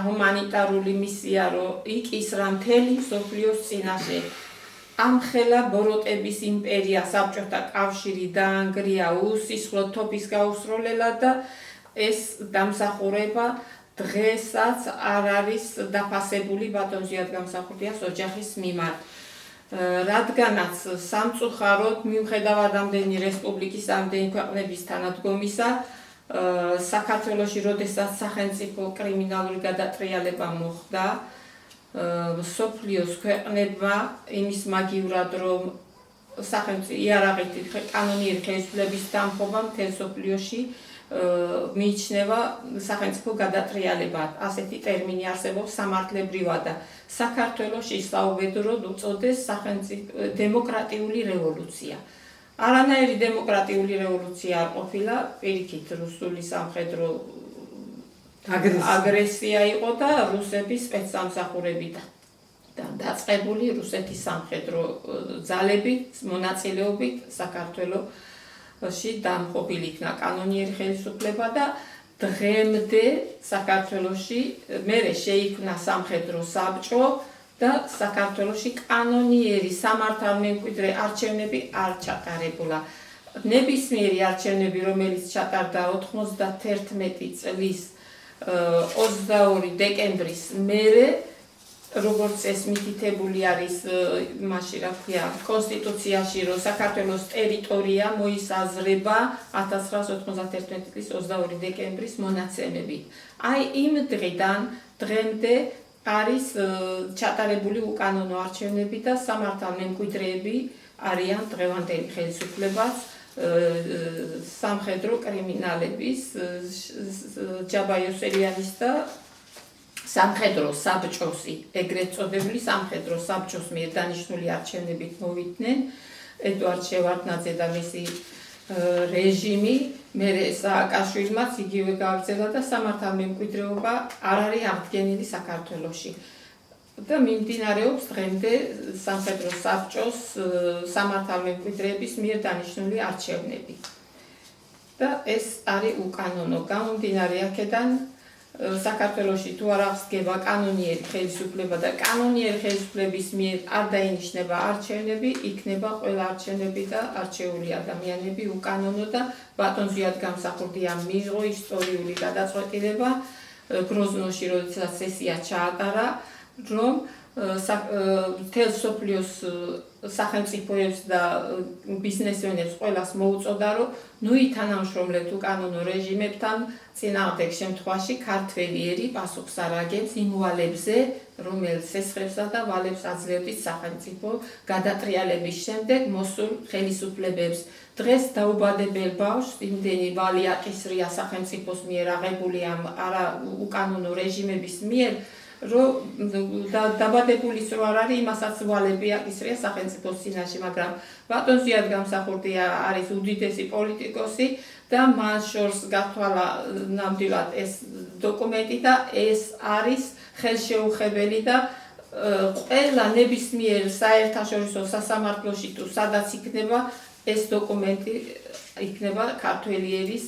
ჰუმანიტარული მისია, რომ იკისრა მთელი მსოფლიოს წინაშე. ამხელა ბოროტების იმპერია, საბჭოთა კავშირი დაანგრია უსისხლო თოფის გაუსროლელად და ეს დამსახურება დღესაც არ არის დაფასებული ბატონ ზიად გამსახურდიას ოჯახის მიმართ. რადგანაც სამწუხაროდ მიუხედავად ამდენი რესპუბლიკის ამდენი ქვეყნების თანადგომისა საქართველოში როდესაც სახელმწიფო კრიმინალური გადატრიალება მოხდა მსოფლიოს ქვეყნებმა იმის მაგივრად რომ სახელმწიფო იარაღით კანონიერი ხელისუფლების დამხობა მთელ მსოფლიოში მიიჩნევა სახელმწიფო გადატრიალებად. ასეთი ტერმინი არსებობს სამართლებრივად და საქართველოში საუბედუროდ უწოდეს სახელმწიფო დემოკრატიული რევოლუცია. არანაირი დემოკრატიული რევოლუცია არ ყოფილა, პირიქით რუსული სამხედრო აგრესია იყო და რუსების სპეცსამსახურებიდან დაწყებული რუსეთის სამხედრო ძალებით მონაწილეობით საქართველოში დამხობილი იქნა კანონიერი ხელისუფლება და დღემდე საქართველოში მერე შეიქმნა სამხედრო საბჭო და საქართველოში კანონიერი სამართალმემკვიდრე არჩევნები არ ჩატარებულა. ნებისმიერი არჩევნები, რომელიც ჩატარდა 91 წლის 22 დეკემბრის მერე, როგორც ეს მითითებული არის მაშინ რა ქვია კონსტიტუციაში, რომ საქართველოს ტერიტორია მოისაზრება 1991 წლის 22 დეკემბრის მონაცემებით. აი იმ დღიდან დღემდე არის ჩატარებული უკანონო არჩევნები და სამართალმემკვიდრეები არიან დღევანდელი ხელისუფლებას სამხედრო კრიმინალების ჯაბა იოსელიანის და სამხედრო საბჭოსი, ეგრეთ წოდებული სამხედრო საბჭოს მიერ დანიშნული არჩევნებით მოვიდნენ ედუარდ შევარდნაძე და მისი რეჟიმი, მერე სააკაშვილმაც იგივე გააგრძელა და სამართალმემკვიდრეობა არ არის აღდგენილი საქართველოში. და მიმდინარეობს დღემდე სამხედრო საბჭოს სამართალმემკვიდრეების მიერ დანიშნული არჩევნები. და ეს არის უკანონო. გამომდინარე აქედან საქართველოში თუ არ აღსდგება კანონიერი ხელისუფლება და კანონიერი ხელისუფლების მიერ არ დაინიშნება არჩევნები, იქნება ყველა არჩევნები და არჩეული ადამიანები უკანონო და ბატონ ზიად გამსახურდიამ მიიღო ისტორიული გადაწყვეტილება გროზნოში, როდესაც სესია ჩაატარა, რომ მთელ მსოფლიოს სახელმწიფოებს და ბიზნესმენებს ყველას მოუწოდა, რომ ნუ ითანამშრომლებთ უკანონო რეჟიმებთან, წინააღმდეგ შემთხვევაში ქართველი ერი პასუხს არ აგებს იმ ვალებზე, რომელიც სესხებსა და ვალებს აძლევდით სახელმწიფო გადატრიალების შემდეგ მოსულ ხელისუფლებებს. დღეს დაუბადებელ ბავშვს იმდენი ვალი აკისრია სახელმწიფოს მიერ აღებული ამ არაუკანონო რეჟიმების მიერ, რომ დაბადებულის რო არ არის, იმასაც ვალები აკისრია სახელმწიფოს წინაშე, მაგრამ ბატონ ზიად გამსახურდია არის უდიდესი პოლიტიკოსი და მან შორს გათვალა ნამდვილად ეს დოკუმენტი და ეს არის ხელშეუხებელი და ყველა ნებისმიერ საერთაშორისო სასამართლოში თუ სადაც იქნება ეს დოკუმენტი იქნება ქართველი ერის